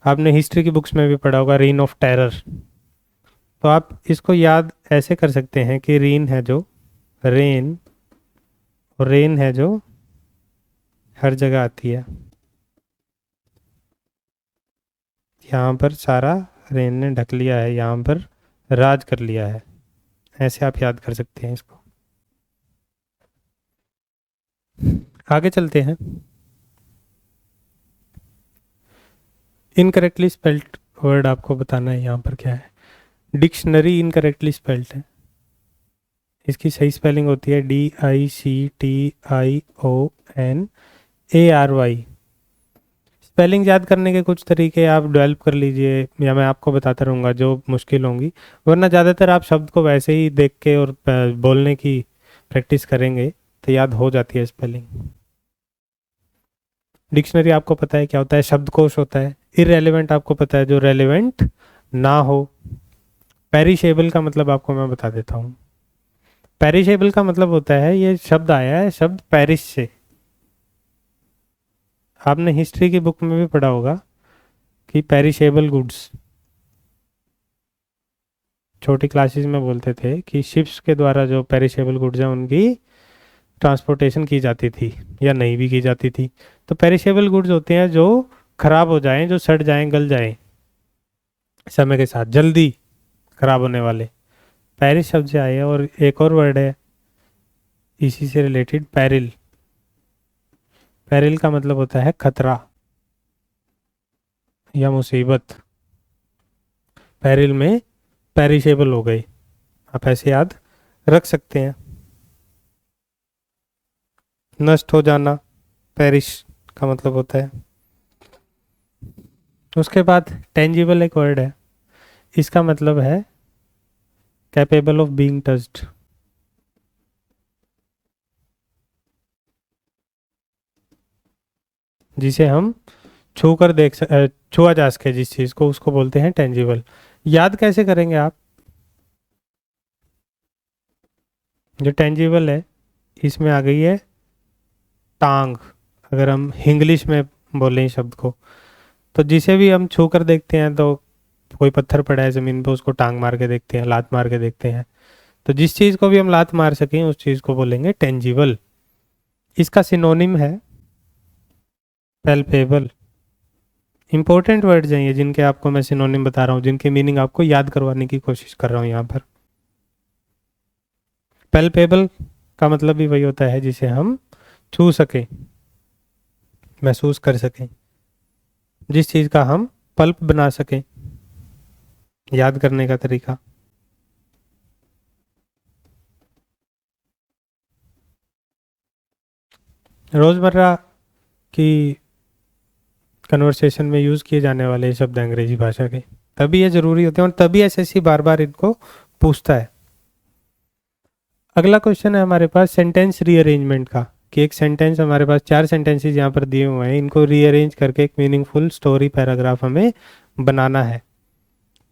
आपने हिस्ट्री की बुक्स में भी पढ़ा होगा, रीन ऑफ टेरर। तो आप इसको याद ऐसे कर सकते हैं कि रीन है जो रेन, और रेन है जो हर जगह आती है, यहाँ पर सारा रेन ने ढक लिया है, यहाँ पर राज कर लिया है। ऐसे आप याद कर सकते हैं इसको। आगे चलते हैं। इनकरेक्टली स्पेल्ड वर्ड आपको बताना है यहाँ पर क्या है। डिक्शनरी इनकरेक्टली स्पेल्ड है, इसकी सही स्पेलिंग होती है DICTIONARY। स्पेलिंग याद करने के कुछ तरीके आप डेवलप कर लीजिए, या मैं आपको बताता रहूँगा जो मुश्किल होंगी, वरना ज़्यादातर आप शब्द को वैसे ही देख के और बोलने की प्रैक्टिस करेंगे तो याद हो जाती है स्पेलिंग। डिक्शनरी आपको पता है क्या होता है, शब्दकोश होता है, इररेलेवेंट आपको पता है, जो रेलेवेंट ना हो। पेरिशेबल का मतलब आपको मैं बता देता हूँ। पेरिशेबल का मतलब होता है, ये शब्द आया है शब्द पेरिश से। आपने हिस्ट्री की बुक में भी पढ़ा होगा कि पेरिशेबल गुड्स, छोटी क्लासेस में बोलते थे कि शिप्स के द्वारा जो पेरिशेबल गुड्स हैं उनकी ट्रांसपोर्टेशन की जाती थी या नहीं भी की जाती थी। तो पेरिशेबल गुड्स होते हैं जो खराब हो जाएं, जो सड़ जाएं, गल जाएं समय के साथ, जल्दी खराब होने वाले। पेरिश शब्द से आए हैं। और एक और वर्ड है इसी से रिलेटेड, पेरिल। पेरिल का मतलब होता है खतरा या मुसीबत। पेरिल में पेरिशेबल हो गई, आप ऐसे याद रख सकते हैं। नष्ट हो जाना, पेरिश का मतलब होता है। उसके बाद टेंजिबल एक वर्ड है, इसका मतलब है कैपेबल ऑफ बीइंग टच्ड। जिसे हम छू कर छुआ जा सके जिस चीज़ को, उसको बोलते हैं टेंजिबल। याद कैसे करेंगे आप? जो टेंजिबल है इसमें आ गई है टांग। अगर हम इंग्लिश में बोलें इस शब्द को, तो जिसे भी हम छू कर देखते हैं, तो कोई पत्थर पड़ा है ज़मीन पे, उसको टांग मार के देखते हैं, लात मार के देखते हैं। तो जिस चीज़ को भी हम लात मार सकें उस चीज़ को बोलेंगे टेंजिबल। इसका सिनोनिम है पैल्पेबल। इंपॉर्टेंट वर्ड्स हैं ये, जिनके आपको मैं सिनोनिम बता रहा हूँ, जिनके मीनिंग आपको याद करवाने की कोशिश कर रहा हूँ यहाँ पर। पैल्पेबल का मतलब भी वही होता है जिसे हम छू सकें, महसूस कर सकें, जिस चीज़ का हम पल्प बना सकें। याद करने का तरीका, रोज़मर्रा की कन्वर्सेशन में यूज़ किए जाने वाले शब्द अंग्रेजी भाषा के, तभी ये ज़रूरी होते हैं और तभी एसएससी बार बार इनको पूछता है। अगला क्वेश्चन है हमारे पास सेंटेंस रीअरेंजमेंट का, कि एक सेंटेंस, हमारे पास 4 सेंटेंसेस यहाँ पर दिए हुए हैं, इनको रीअरेंज करके एक मीनिंगफुल स्टोरी पैराग्राफ हमें बनाना है।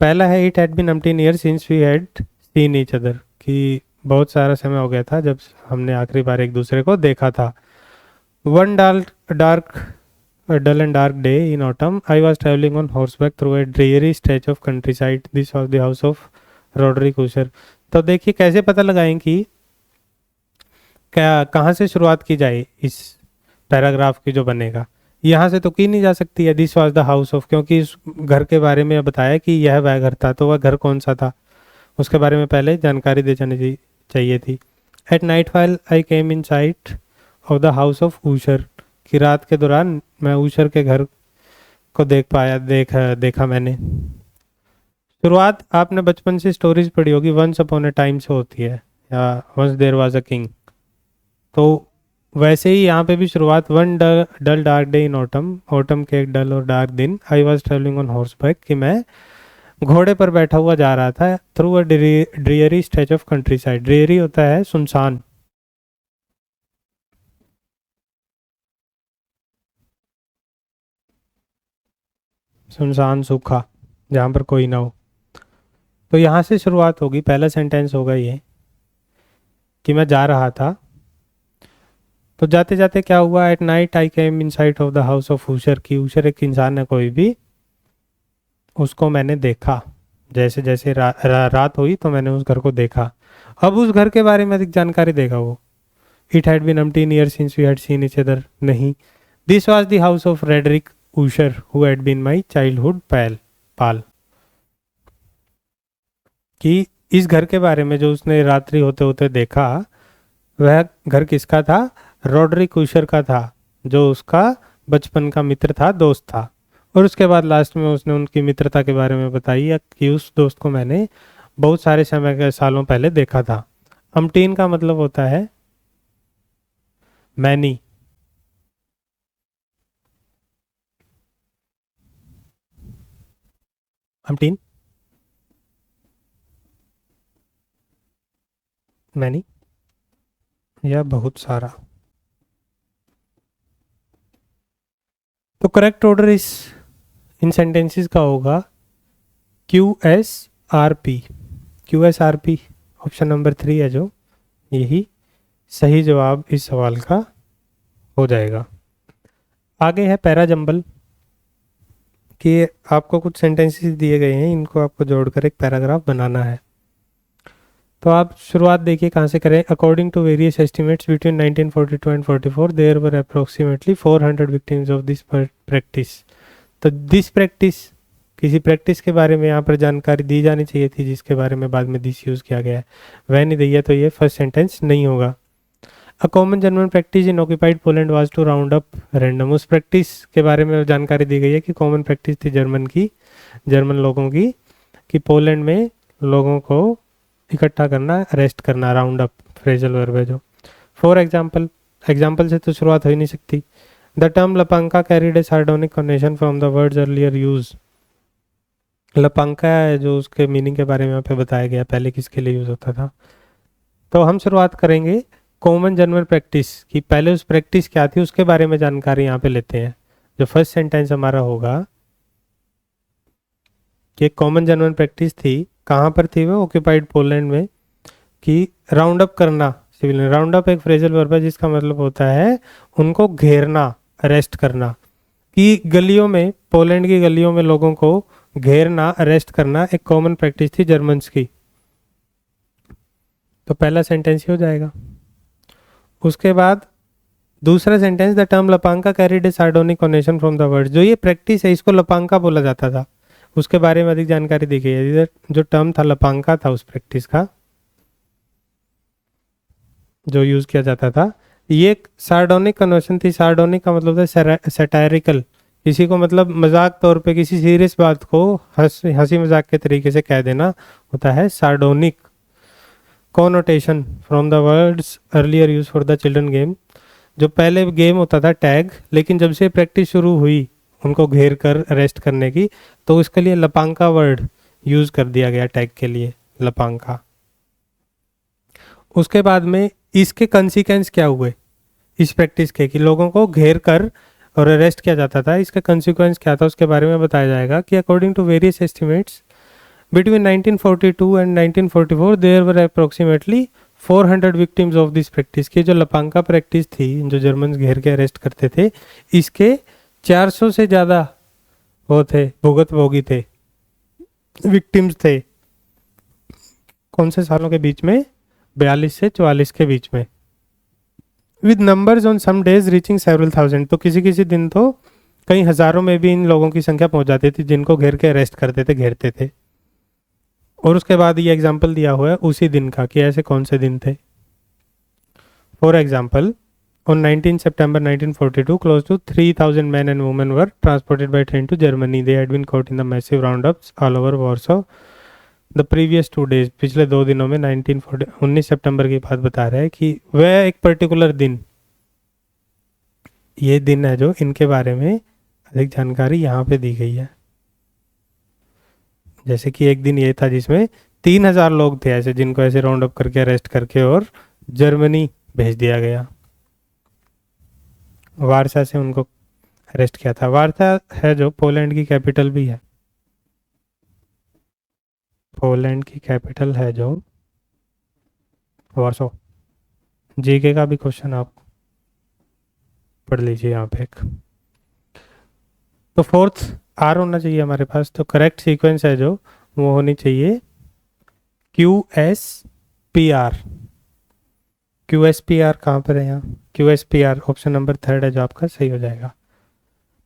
पहला है, it had been 18 years since we had seen each other, कि बहुत सारा समय हो गया था जब हमने आखिरी बार एक दूसरे को देखा था। One dark dull and dark day in autumn, I was traveling on horseback through a dreary stretch of countryside. This was the house of Roderick Usher. तो देखिए कैसे पता लगाएं कि क्या, कहाँ से शुरुआत की जाए इस पैराग्राफ की जो बनेगा। यहाँ से तो की नहीं जा सकती है this was the house of, क्योंकि इस घर के बारे में बताया कि यह वह घर था, तो वह घर कौन सा था उसके बारे में पहले जानकारी दे जानी चाहिए थी। At nightfall I came in sight of the house of Usher, कि रात के दौरान मैं ऊशर के घर को देखा मैंने। शुरुआत आपने बचपन से स्टोरीज पढ़ी होगी, वंस अपॉन ए टाइम से होती है, या once there was a king. तो वैसे ही यहाँ पे भी शुरुआत, one dull dark day in autumn, autumn के एक डल और डार्क दिन, I was travelling on horseback, कि मैं घोड़े पर बैठा हुआ जा रहा था through a dreary stretch of countryside. Dreary होता है सुनसान, सुनसान सूखा, जहाँ पर कोई ना हो। तो यहाँ से शुरुआत होगी, पहला सेंटेंस होगा ये कि मैं जा रहा था। तो जाते जाते क्या हुआ, at night I came in sight of the house of Usher, की ऊशर एक इंसान है कोई भी, उसको मैंने देखा। जैसे जैसे रात हुई तो मैंने उस घर को देखा। अब उस घर के बारे में अधिक जानकारी देगा वो। It had been 18 years since we had seen each other, नहीं, this was the house of Roderick Usher who had been my childhood pal, कि इस घर के बारे में जो उसने रात्रि होते होते देखा, वह घर किसका था? रॉडरिक ऊशर का था, जो उसका बचपन का मित्र था, दोस्त था। और उसके बाद लास्ट में उसने उनकी मित्रता के बारे में बताई कि उस दोस्त को मैंने बहुत सारे समय के सालों पहले देखा था। अम्टीन का मतलब होता है मैनी। अम्टीन, मैनी, या बहुत सारा। तो करेक्ट ऑर्डर इस इन सेंटेंसेस का होगा QSRP। QSRP ऑप्शन नंबर 3 है जो, यही सही जवाब इस सवाल का हो जाएगा। आगे है पैराजंबल, कि आपको कुछ सेंटेंसेस दिए गए हैं, इनको आपको जोड़कर एक पैराग्राफ बनाना है। तो आप शुरुआत देखिए कहाँ से करें। According to various estimates between 1942 and 44 there were approximately 400 victims of this practice. तो दिस प्रैक्टिस, किसी प्रैक्टिस के बारे में यहाँ पर जानकारी दी जानी चाहिए थी, जिसके बारे में बाद में दिस यूज़ किया गया है, वह नहीं दी है, तो ये फर्स्ट सेंटेंस नहीं होगा। A common German practice in occupied Poland was to round up random. उस प्रैक्टिस के बारे में जानकारी दी गई है कि कॉमन प्रैक्टिस थी जर्मन लोगों की, कि पोलैंड में लोगों को इकट्ठा करना, अरेस्ट करना, राउंड अप फ्रेजल वर्ब है जो। फॉर एग्जाम्पल से तो शुरुआत हो ही नहीं सकती। The term lapanka carried a sardonic connection from the words earlier use. Lapanka है जो, उसके मीनिंग के बारे में यहाँ पे बताया गया, पहले किसके लिए यूज होता था। तो हम शुरुआत करेंगे कॉमन जर्मन प्रैक्टिस की, पहले उस प्रैक्टिस क्या थी उसके बारे में जानकारी यहाँ पे लेते हैं। जो फर्स्ट सेंटेंस हमारा होगा कि कॉमन जर्मन प्रैक्टिस थी, कहाँ पर थी वो, ऑक्यूपाइड पोलैंड में, कि राउंड अप करना सिविल। राउंड अप एक फ्रेजल वर्ब है जिसका मतलब होता है उनको घेरना, अरेस्ट करना, कि गलियों में, पोलैंड की गलियों में लोगों को घेरना, अरेस्ट करना एक कॉमन प्रैक्टिस थी जर्मन्स की। तो पहला सेंटेंस ही हो जाएगा। उसके बाद दूसरा sentence, the term lapanka carried a sardonic connection from the word. जो ये प्रैक्टिस है इसको लपांका बोला जाता था, उसके बारे में अधिक जानकारी दी गई है। जो टर्म था लपांका था उस प्रैक्टिस का जो यूज किया जाता था, ये एक सार्डोनिक कन्वर्शन थी। सार्डोनिक का मतलब है सैटायरिकल, किसी को मतलब मजाक तौर पे किसी सीरियस बात को हंसी मजाक के तरीके से कह देना होता है sardonic. Connotation from the words earlier use for the children game. जो पहले गेम होता था टैग, लेकिन जब से प्रैक्टिस शुरू हुई उनको घेर कर अरेस्ट करने की, तो उसके लिए लपांका वर्ड यूज कर दिया गया टैग के लिए, लपांका। उसके बाद में इसके कंसिक्वेंस क्या हुए इस प्रैक्टिस के, कि लोगों को घेर कर और अरेस्ट किया जाता था, इसका कंसिक्वेंस क्या था उसके बारे में बताया जाएगा। कि according to various estimates between 1942 and 1944 there were approximately 400 victims of this practice. की जो लपांका प्रैक्टिस थी, जो जर्मन घेर के अरेस्ट करते थे, इसके 400 से ज़्यादा वो थे, भुगतभोगी थे, विक्टिम्स थे। कौन से सालों के बीच में? 42 से 44 के बीच में। With numbers on some days reaching several thousand. तो किसी किसी दिन तो कई हजारों में भी इन लोगों की संख्या पहुंच जाती थी जिनको घेर के अरेस्ट करते थे, घेरते थे। और उसके बाद ये एग्जाम्पल दिया हुआ है उसी दिन का, कि ऐसे कौन से दिन थे। For example, on 19 September 1942, close to 3,000 men and women were transported by train to Germany. They had been caught in the massive roundups all over Warsaw the previous 2 days. पिछले 2 दिनों में 19 सितंबर की बात बता रहा है कि वह एक पर्टिकुलर दिन, ये दिन है जो इनके बारे में अधिक जानकारी यहाँ पे दी गई है। जैसे कि एक दिन ये था जिसमें 3,000 लोग थे ऐसे, जिनको ऐसे राउंड अप करके अरेस्ट करके और जर्मनी भेज दिया गया। वारसा से उनको अरेस्ट किया था। वारसा है जो पोलैंड की कैपिटल भी है, पोलैंड की कैपिटल है जो वारसो। जीके का भी क्वेश्चन आप पढ़ लीजिए यहाँ पे एक। तो फोर्थ आर होना चाहिए हमारे पास। तो करेक्ट सीक्वेंस है जो वो होनी चाहिए QSPR। QSPR कहाँ पर है? यहाँ QSPR ऑप्शन नंबर 3 है जो आपका सही हो जाएगा।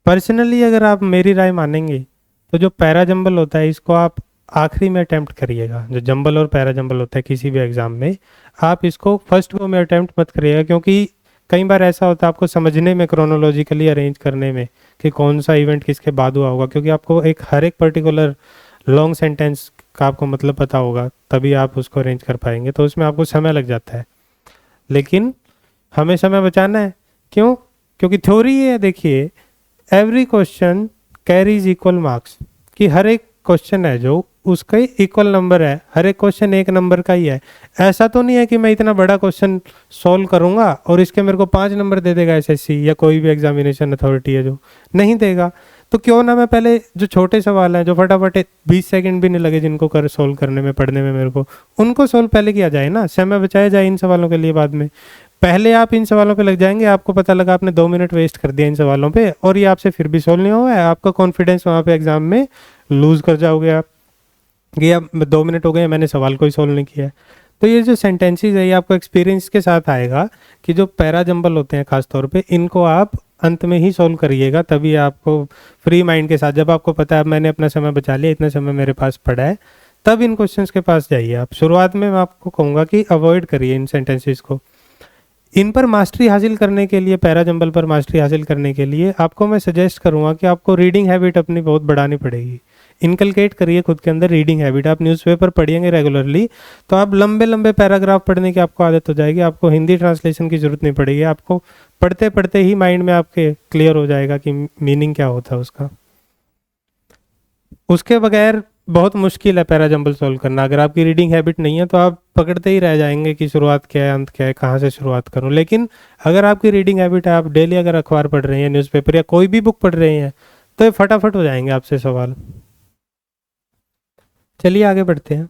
पर्सनली अगर आप मेरी राय मानेंगे तो जो पैरा जंबल होता है इसको आप आखिरी में अटेम्प्ट करिएगा। जो जंबल और पैरा जंबल होता है किसी भी एग्जाम में, आप इसको फर्स्ट गो में अटेम्प्ट मत करिएगा, क्योंकि कई बार ऐसा होता है आपको समझने में, क्रोनोलॉजिकली अरेंज करने में कि कौन सा इवेंट किसके बाद हुआ होगा, क्योंकि आपको हर एक पर्टिकुलर लॉन्ग सेंटेंस का आपको मतलब पता होगा, तभी आप उसको अरेंज कर पाएंगे। तो उसमें आपको समय लग जाता है, लेकिन हमें समय बचाना है। क्यों? क्योंकि थ्योरी ये है, देखिए every question carries equal marks, कि हर एक क्वेश्चन है जो उसका इक्वल नंबर है, हर एक क्वेश्चन 1 नंबर का ही है। ऐसा तो नहीं है कि मैं इतना बड़ा क्वेश्चन सॉल्व करूंगा और इसके मेरे को 5 नंबर दे देगा एसएससी या कोई भी एग्जामिनेशन अथॉरिटी है जो, नहीं देगा। तो क्यों ना मैं पहले जो छोटे सवाल हैं, जो फटाफट 20 सेकंड भी नहीं लगे जिनको कर सोल्व करने में, पढ़ने में मेरे को, उनको सोल्व पहले किया जाए ना, समय बचाया जाए इन सवालों के लिए बाद में। पहले आप इन सवालों पे लग जाएंगे, आपको पता लगा आपने 2 मिनट वेस्ट कर दिया इन सवालों पे, और ये आपसे फिर भी सोल्व नहीं हुआ है, आपका कॉन्फिडेंस वहाँ पे एग्जाम में लूज कर जाओगे आप, कि अब 2 मिनट हो गए मैंने सवाल को ही सोल्व नहीं किया है। तो ये जो सेंटेंसेस है ये आपको एक्सपीरियंस के साथ आएगा कि जो पैरा जंबल होते हैं खास तौर पे, इनको आप अंत में ही सोल्व करिएगा, तभी आपको फ्री माइंड के साथ, जब आपको पता है मैंने अपना समय बचा लिया, इतना समय मेरे पास पड़ा है, तब इन क्वेश्चंस के पास जाइए आप। शुरुआत में मैं आपको कहूँगा कि अवॉइड करिए इन सेंटेंसेस को। इन पर मास्टरी हासिल करने के लिए, पैरा जंबल पर मास्टरी हासिल करने के लिए आपको मैं सजेस्ट करूँगा कि आपको रीडिंग हैबिट अपनी बहुत बढ़ानी पड़ेगी। इनकलकेट करिए खुद के अंदर रीडिंग हैबिट। आप न्यूज़पेपर पढ़िएंगे रेगुलरली तो आप लंबे लंबे पैराग्राफ पढ़ने की आपको आदत हो जाएगी, आपको हिंदी ट्रांसलेशन की ज़रूरत नहीं पड़ेगी, आपको पढ़ते पढ़ते ही माइंड में आपके क्लियर हो जाएगा कि मीनिंग क्या होता है उसका। उसके बगैर बहुत मुश्किल है पैरा जंबल सॉल्व करना। अगर आपकी रीडिंग हैबिट नहीं है तो आप पकड़ते ही रह जाएंगे कि शुरुआत क्या है, अंत क्या है, कहाँ से शुरुआत करूँ। लेकिन अगर आपकी रीडिंग हैबिट है, आप डेली अगर अखबार पढ़ रहे हैं, न्यूज़पेपर या कोई भी बुक पढ़ रहे हैं, तो ये फटाफट हो जाएंगे आपसे सवाल। चलिए आगे बढ़ते हैं।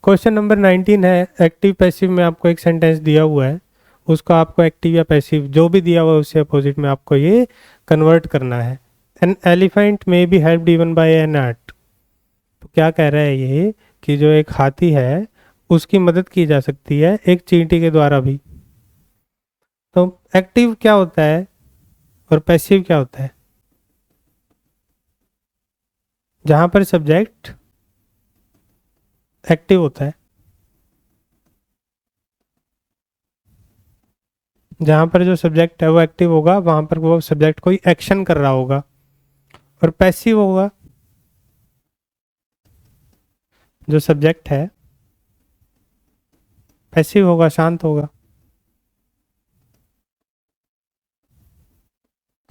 क्वेश्चन नंबर 19 है, एक्टिव पैसिव में आपको एक सेंटेंस दिया हुआ है, उसको आपको एक्टिव या पैसिव जो भी दिया हुआ है उससे अपोजिट में आपको ये कन्वर्ट करना है। एन एलिफेंट में be helped even by an art. तो क्या कह रहा है ये कि जो एक हाथी है उसकी मदद की जा सकती है एक चींटी के द्वारा भी। तो एक्टिव क्या होता है और पैसिव क्या होता है? जहां पर सब्जेक्ट एक्टिव होता है, जहां पर जो सब्जेक्ट है वो एक्टिव होगा, वहां पर वो सब्जेक्ट कोई एक्शन कर रहा होगा। और पैसिव होगा, जो सब्जेक्ट है पैसिव होगा, शांत होगा,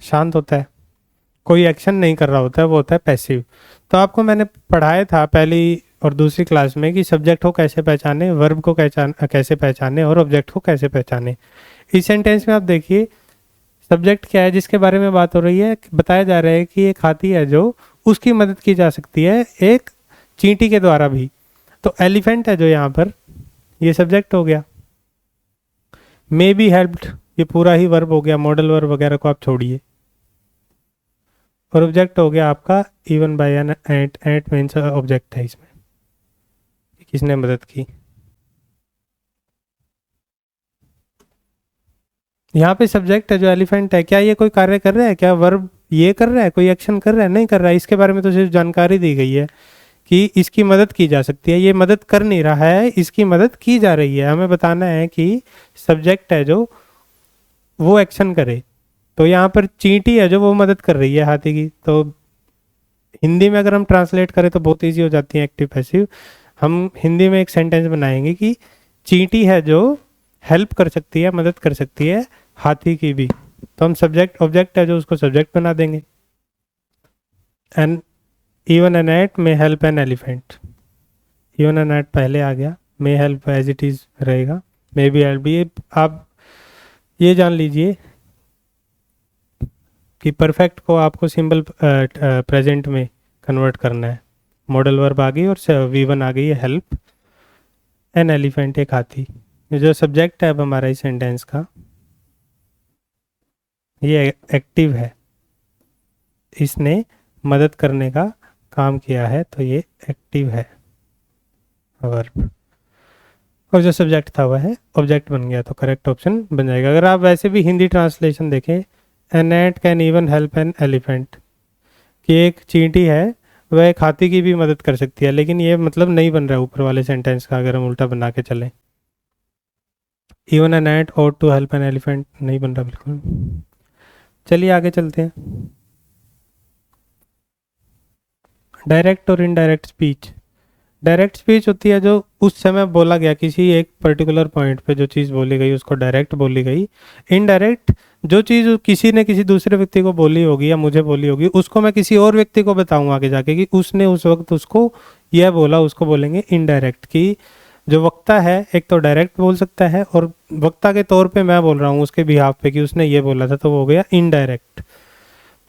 शांत होता है, कोई एक्शन नहीं कर रहा होता है, वो होता है पैसिव। तो आपको मैंने पढ़ाया था पहली और दूसरी क्लास में कि सब्जेक्ट को कैसे पहचाने, वर्ब को कैसे पहचाने और ऑब्जेक्ट को कैसे पहचाने। इस सेंटेंस में आप देखिए सब्जेक्ट क्या है जिसके बारे में बात हो रही है, बताया जा रहा है कि एक हाथी है जो उसकी मदद की जा सकती है एक चींटी के द्वारा भी। तो एलिफेंट है जो यहाँ पर, ये सब्जेक्ट हो गया। मे बी हेल्प्ड, ये पूरा ही वर्ब हो गया, मॉडल वर्ब वगैरह को आप छोड़िए। और ऑब्जेक्ट हो गया आपका even by an ant, ant means object है इसमें, किसने मदद की। यहाँ पे सब्जेक्ट है जो एलिफेंट है, क्या ये कोई कार्य कर रहा है, क्या वर्ब ये कर रहा है, कोई एक्शन कर रहा है? नहीं कर रहा है। इसके बारे में तो सिर्फ जानकारी दी गई है कि इसकी मदद की जा सकती है। ये मदद कर नहीं रहा है, इसकी मदद की जा रही है। हमें बताना है कि सब्जेक्ट है जो वो एक्शन करे। तो यहाँ पर चींटी है जो वो मदद कर रही है हाथी की। तो हिंदी में अगर हम ट्रांसलेट करें तो बहुत ईजी हो जाती है एक्टिव पैसिव। हम हिंदी में एक सेंटेंस बनाएंगे कि चींटी है जो हेल्प कर सकती है, मदद कर सकती है हाथी की भी। तो हम सब्जेक्ट, ऑब्जेक्ट है जो उसको सब्जेक्ट बना देंगे। एंड इवन एन एट में help an elephant, even an ant पहले आ गया, may help as it is रहेगा, मे बी हेल्प। ये आप ये जान लीजिए कि परफेक्ट को आपको सिंपल प्रेजेंट में कन्वर्ट करना है। मॉडल वर्ब आ गई और V1 आ गई है हेल्प एन एलिफेंट, एक हाथी। ये जो सब्जेक्ट है अब हमारा इस सेंटेंस का, ये एक्टिव है, इसने मदद करने का काम किया है, तो ये एक्टिव है वर्ब। और जो सब्जेक्ट था वह है ऑब्जेक्ट बन गया, तो करेक्ट ऑप्शन बन जाएगा। अगर आप वैसे भी हिंदी ट्रांसलेशन देखें, an ant can even help an elephant, कि एक चींटी है वह एक हाथी की भी मदद कर सकती है, लेकिन ये मतलब नहीं बन रहा है ऊपर वाले सेंटेंस का अगर हम उल्टा बना के चलें। इवन एन एट और टू हेल्प एन एलिफेंट नहीं बन रहा बिल्कुल। चलिए आगे चलते हैं। डायरेक्ट और इनडायरेक्ट स्पीच। डायरेक्ट स्पीच होती है जो उस समय बोला गया, किसी एक पर्टिकुलर पॉइंट पे जो चीज़ बोली गई उसको डायरेक्ट बोली गई। इनडायरेक्ट जो चीज़ किसी ने किसी दूसरे व्यक्ति को बोली होगी या मुझे बोली होगी, उसको मैं किसी और व्यक्ति को बताऊँ आगे जाके कि उसने उस वक्त उसको यह बोला, उसको बोलेंगे इनडायरेक्ट। कि जो वक्ता है एक तो डायरेक्ट बोल सकता है, और वक्ता के तौर पे मैं बोल रहा हूँ उसके बिहाफ पे कि उसने ये बोला था, तो वो हो गया indirect.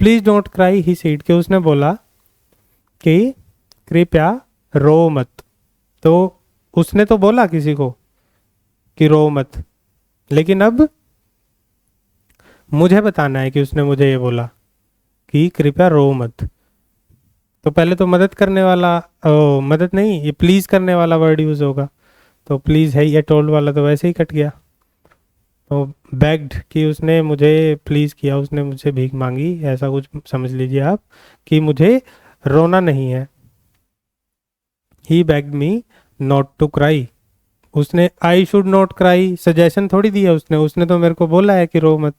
Please don't cry he said, कि उसने बोला कि कृपया रो मत। तो उसने तो बोला किसी को कि रो मत, लेकिन अब मुझे बताना है कि उसने मुझे ये बोला कि कृपया रो मत। तो पहले तो मदद करने वाला, मदद नहीं, ये प्लीज करने वाला वर्ड यूज होगा। तो प्लीज है, ये टोल्ड वाला तो वैसे ही कट गया। तो बेग्ड, कि उसने मुझे प्लीज किया, उसने मुझसे भीख मांगी, ऐसा कुछ समझ लीजिए आप, कि मुझे रोना नहीं है। He begged me not to cry, उसने I should not cry suggestion थोड़ी दिया उसने तो मेरे को बोला है कि रो मत।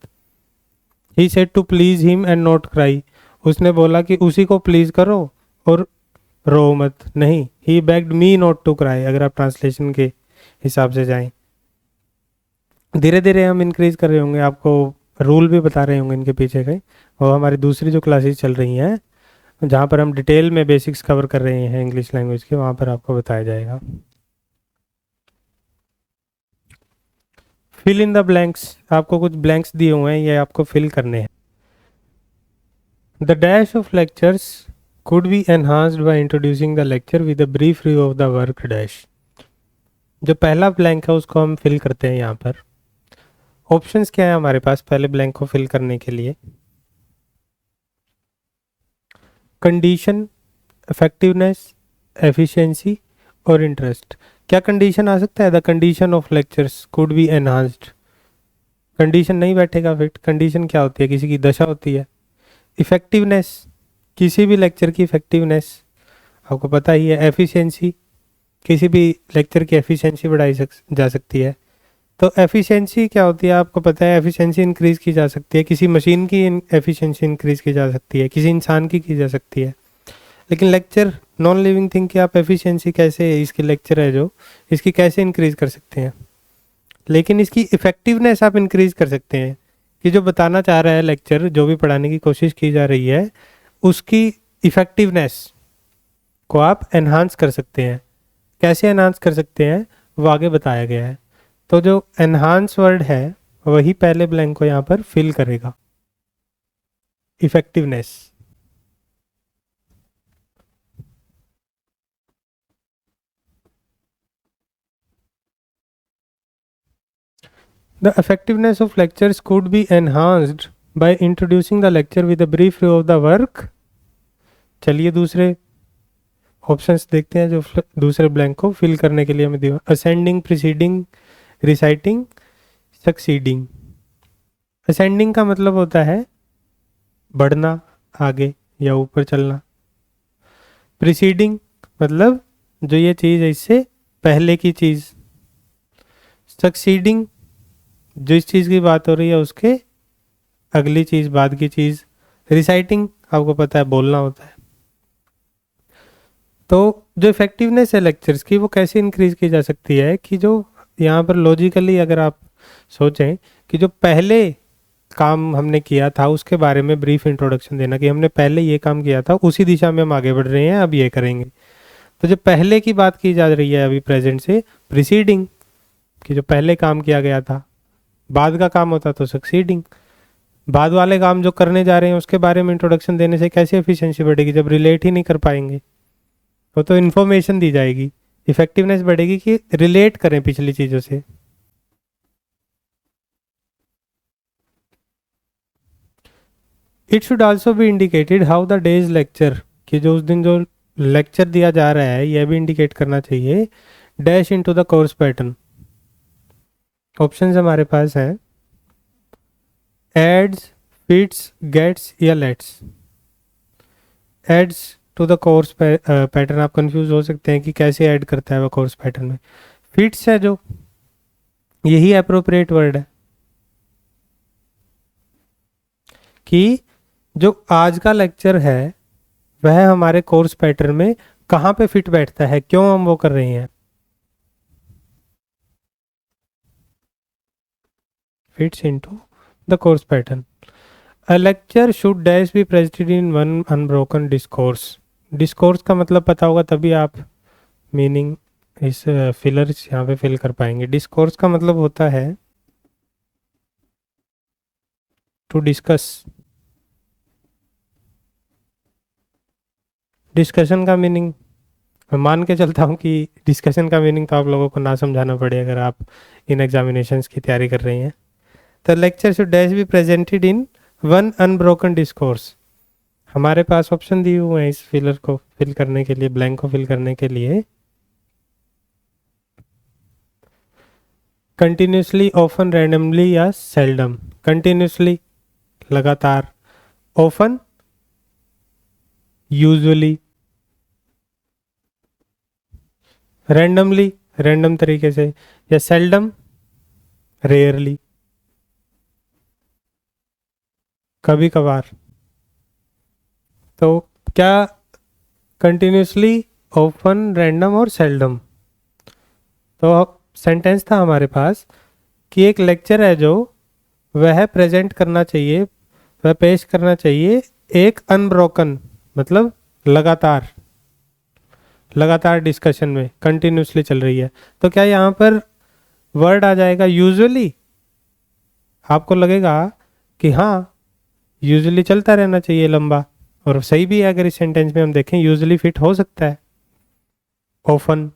He said to please him and not cry, उसने बोला कि उसी को प्लीज करो और रो मत नहीं। He begged me not to cry, अगर आप ट्रांसलेशन के हिसाब से जाएं। धीरे धीरे हम इंक्रीज कर रहे होंगे, आपको रूल भी बता रहे होंगे इनके पीछे के, और हमारी दूसरी जो क्लासेस चल रही हैं जहाँ पर हम डिटेल में बेसिक्स कवर कर रहे हैं इंग्लिश लैंग्वेज के, वहाँ पर आपको बताया जाएगा। फिल इन द ब्लैंक्स, आपको कुछ ब्लैंक्स दिए हुए हैं, ये आपको फिल करने हैं। The dash of lectures could be enhanced by introducing the lecture with a brief review of the work dash। जो पहला ब्लैंक है उसको हम फिल करते हैं। यहाँ पर ऑप्शंस क्या है हमारे पास पहले ब्लैंक को फिल करने के लिए? कंडीशन, इफेक्टिवनेस, एफिशिएंसी और इंटरेस्ट। क्या कंडीशन आ सकता है? The condition of lectures could be enhanced, condition नहीं बैठेगा फिट। कंडीशन क्या होती है? किसी की दशा होती है। इफेक्टिवनेस, किसी भी लेक्चर की इफेक्टिवनेस आपको पता ही है। एफिशिएंसी, किसी भी लेक्चर की एफिशिएंसी बढ़ाई जा सकती है। तो एफिशिएंसी क्या होती है आपको पता है? एफिशिएंसी इंक्रीज की जा सकती है, किसी मशीन की एफिशिएंसी इंक्रीज की जा सकती है, किसी इंसान की जा सकती है। लेकिन लेक्चर नॉन लिविंग थिंग की आप एफिशिएंसी कैसे, इसकी लेक्चर है जो, इसकी कैसे इंक्रीज कर सकते हैं? लेकिन इसकी इफेक्टिवनेस आप इंक्रीज कर सकते हैं, कि जो बताना चाह रहा है लेक्चर, जो भी पढ़ाने की कोशिश की जा रही है, उसकी इफेक्टिवनेस को आप एनहांस कर सकते हैं। कैसे एनहांस कर सकते हैं वो आगे बताया गया है। तो जो एनहांस वर्ड है वही पहले ब्लैंक को यहाँ पर फिल करेगा, effectiveness. The effectiveness of lectures could be enhanced by introducing the lecture with a brief review of the work। चलिए दूसरे ऑप्शंस देखते हैं जो दूसरे ब्लैंक को फिल करने के लिए हमें दिया। Ascending, preceding, reciting, succeeding. Ascending का मतलब होता है बढ़ना, आगे या ऊपर चलना। प्रीसीडिंग मतलब जो ये चीज़ है इससे पहले की चीज़। सक्सीडिंग जो इस चीज़ की बात हो रही है उसके अगली चीज़, बाद की चीज़। रिसाइटिंग आपको पता है बोलना होता है। तो जो इफेक्टिवनेस है लेक्चर्स की वो कैसे इंक्रीज की जा सकती है? कि जो यहाँ पर लॉजिकली अगर आप सोचें कि जो पहले काम हमने किया था उसके बारे में ब्रीफ इंट्रोडक्शन देना, कि हमने पहले ये काम किया था, उसी दिशा में हम आगे बढ़ रहे हैं, अब ये करेंगे। तो जो पहले की बात की जा रही है अभी प्रेजेंट से, प्रीसीडिंग, कि जो पहले काम किया गया था। बाद का काम होता तो सक्सीडिंग। बाद वाले काम जो करने जा रहे हैं उसके बारे में इंट्रोडक्शन देने से कैसे एफिशिएंसी बढ़ेगी? जब रिलेट ही नहीं कर पाएंगे तो इन्फॉर्मेशन दी जाएगी। इफेक्टिवनेस बढ़ेगी कि रिलेट करें पिछली चीज़ों से। It should also be indicated how the days lecture, कि जो उस दिन जो लेक्चर दिया जा रहा है यह भी इंडिकेट करना चाहिए। Dash into the course pattern. Options हमारे पास हैं एड्स, फिट्स, गेट्स या lets. Adds to the course pattern, आप कंफ्यूज हो सकते हैं कि कैसे ऐड करता है वो कोर्स पैटर्न में। फिट्स है जो, यही अप्रोप्रिएट वर्ड है, कि जो आज का लेक्चर है वह हमारे कोर्स पैटर्न में कहाँ पे फिट बैठता है, क्यों हम वो कर रहे हैं। Fits into the course pattern. A lecture should dash be presented in one unbroken discourse. Discourse का मतलब पता होगा तभी आप मीनिंग इस फिलर्स यहाँ पे फिल कर पाएंगे। डिस्कोर्स का मतलब होता है टू डिस्कस। डिस्कशन का मीनिंग, मैं मान के चलता हूँ कि डिस्कशन का मीनिंग तो आप लोगों को ना समझाना पड़े अगर आप इन एग्जामिनेशंस की तैयारी कर रही हैं। तो lecture should dash be presented in one unbroken discourse. हमारे पास ऑप्शन दिए हुए हैं इस फिलर को फिल करने के लिए, ब्लैंक को फिल करने के लिए। कंटिन्यूसली, ऑफन, रैंडमली या सेल्डम। कंटिन्यूसली लगातार, ऑफन यूजुअली, रैंडमली रैंडम तरीके से, या सेल्डम रेयरली कभी कभार। तो क्या कंटिन्यूसली, ऑफन, रैंडम और सेल्डम। तो सेंटेंस था हमारे पास कि एक लेक्चर है जो वह प्रेजेंट करना चाहिए, वह पेश करना चाहिए एक अनब्रोकन, मतलब लगातार, लगातार डिस्कशन में कंटिन्यूसली चल रही है। तो क्या यहाँ पर वर्ड आ जाएगा यूजुअली? आपको लगेगा कि हाँ यूजुअली चलता रहना चाहिए लंबा, और सही भी है। अगर इस सेंटेंस में हम देखें यूजुअली फिट हो सकता है ऑफन,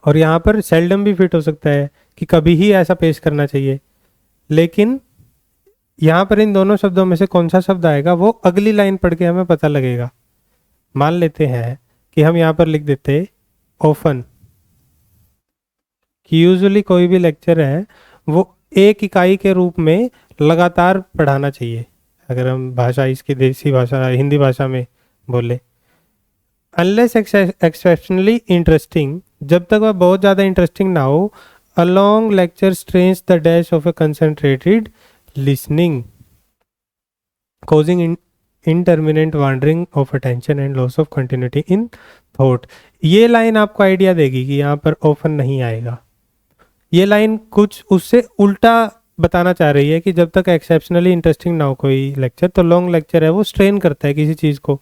और यहाँ पर सेल्डम भी फिट हो सकता है कि कभी ही ऐसा पेश करना चाहिए। लेकिन यहाँ पर इन दोनों शब्दों में से कौन सा शब्द आएगा वो अगली लाइन पढ़ के हमें पता लगेगा। मान लेते हैं कि हम यहाँ पर लिख देते ऑफन, कि यूजुअली कोई भी लेक्चर है वो एक इकाई के रूप में लगातार पढ़ाना चाहिए। अगर हम भाषा इसकी देसी भाषा हिंदी भाषा में बोले, अनलेस एक्सेप्शनली इंटरेस्टिंग, जब तक वह बहुत ज़्यादा इंटरेस्टिंग ना हो, a long lecture strains the dash of A concentrated listening, causing intermittent wandering of attention and loss of continuity in thought। ये लाइन आपको आइडिया देगी कि यहाँ पर ऑफन नहीं आएगा। ये लाइन कुछ उससे उल्टा बताना चाह रही है कि जब तक एक्सेप्शनली इंटरेस्टिंग ना हो कोई लेक्चर, तो लॉन्ग लेक्चर है वो स्ट्रेन करता है किसी चीज़ को।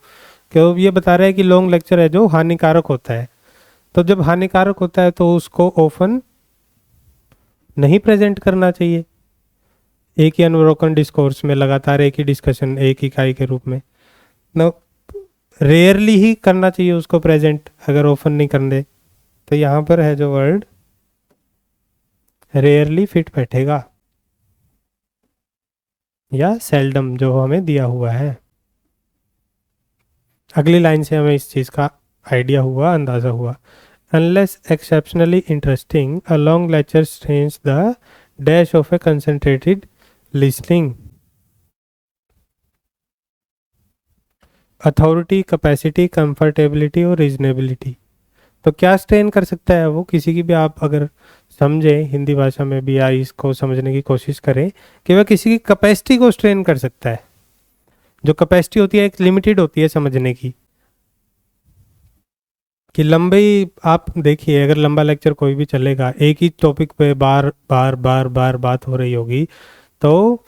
क्यों ये बता रहा है कि लॉन्ग लेक्चर है जो हानिकारक होता है। तो जब हानिकारक होता है तो उसको ऑफन नहीं प्रेजेंट करना चाहिए एक ही अनब्रोकन डिस्कोर्स में, लगातार एक ही डिस्कशन एक इकाई के रूप में। नो, रेयरली ही करना चाहिए उसको प्रेजेंट, अगर ऑफन नहीं कर दे। तो यहाँ पर है जो वर्ड रेयरली फिट बैठेगा, या सेल्डम जो हमें दिया हुआ है। अगली लाइन से हमें इस चीज़ का आइडिया हुआ, अंदाज़ा हुआ। Unless exceptionally interesting, a long lecture strains the dash of A concentrated listening. Authority, capacity, comfortability और रीजनेबिलिटी। तो क्या स्ट्रेन कर सकता है वो, किसी की भी आप अगर समझें हिंदी भाषा में भी, या इसको समझने की कोशिश करें कि वह किसी की कैपेसिटी को स्ट्रेन कर सकता है। जो कैपेसिटी होती है एक लिमिटेड होती है समझने की, कि लंबी, आप देखिए अगर लंबा लेक्चर कोई भी चलेगा, एक ही टॉपिक पे बार बार बार बार बात हो रही होगी, तो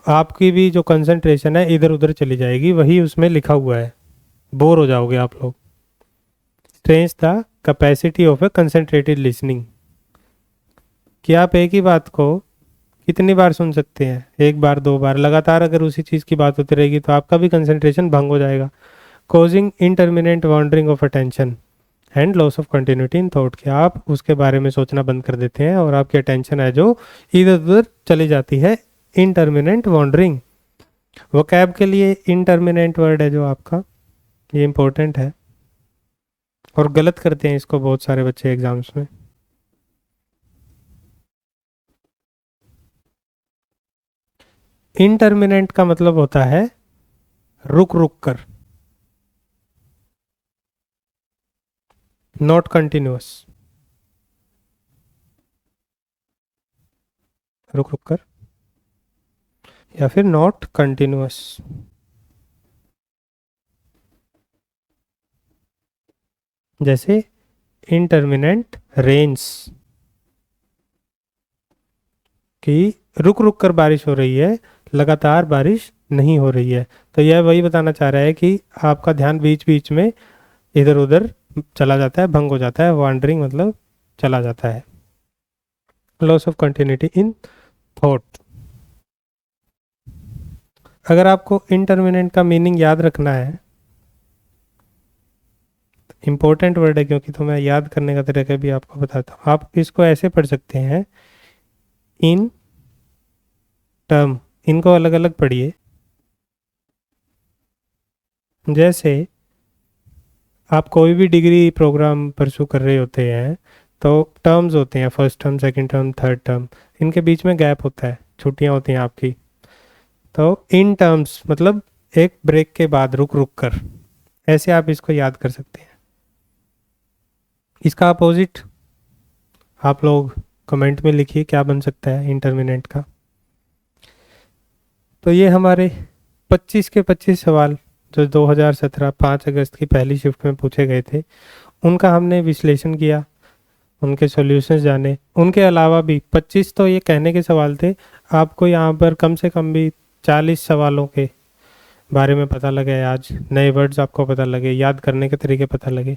आपकी भी जो कंसंट्रेशन है इधर उधर चली जाएगी। वही उसमें लिखा हुआ है, बोर हो जाओगे आप लोग। Strains the capacity of A concentrated listening, कि आप एक ही बात को कितनी बार सुन सकते हैं, एक बार दो बार लगातार अगर उसी चीज़ की बात होती रहेगी तो आपका भी कंसंट्रेशन भंग हो जाएगा। Causing intermittent wandering of attention and loss of continuity in thought, कि आप उसके बारे में सोचना बंद कर देते हैं और आपकी अटेंशन है जो इधर उधर चली जाती है। इंटरमिनेंट वॉन्डरिंग, वो कैब के लिए इंटरमिनेंट वर्ड है जो आपका, ये इंपॉर्टेंट है और गलत करते हैं इसको बहुत सारे बच्चे एग्जाम्स में। इंटरमिनेंट का मतलब होता है रुक रुक कर, नॉट कंटिन्यूअस, रुक रुक कर, या फिर नॉट कंटिन्यूअस। जैसे इंटरमिनेंट रेन्स, कि रुक रुक कर बारिश हो रही है, लगातार बारिश नहीं हो रही है। तो यह वही बताना चाह रहा है कि आपका ध्यान बीच बीच में इधर उधर चला जाता है, भंग हो जाता है। वॉन्डरिंग मतलब चला जाता है। Loss of continuity in thought. अगर आपको इंटरमिनेंट का मीनिंग याद रखना है इम्पोर्टेंट वर्ड है क्योंकि तो मैं याद करने का तरीका भी आपको बताता हूँ। आप इसको ऐसे पढ़ सकते हैं, इन टर्म, इनको अलग अलग पढ़िए। जैसे आप कोई भी डिग्री प्रोग्राम परसू कर रहे होते हैं तो टर्म्स होते हैं, first term, second term, third term, इनके बीच में गैप होता है, छुट्टियां होती हैं आपकी। तो इन टर्म्स मतलब एक ब्रेक के बाद, रुक रुक कर, ऐसे आप इसको याद कर सकते हैं। इसका अपोजिट आप लोग कमेंट में लिखिए क्या बन सकता है इंटरमिनेंट का। तो ये हमारे 25 के 25 सवाल जो 2017 5 अगस्त की पहली शिफ्ट में पूछे गए थे, उनका हमने विश्लेषण किया, उनके सॉल्यूशंस जाने। उनके अलावा भी 25 तो ये कहने के सवाल थे, आपको यहाँ पर कम से कम भी 40 सवालों के बारे में पता लगे, आज नए वर्ड्स आपको पता लगे, याद करने के तरीके पता लगे।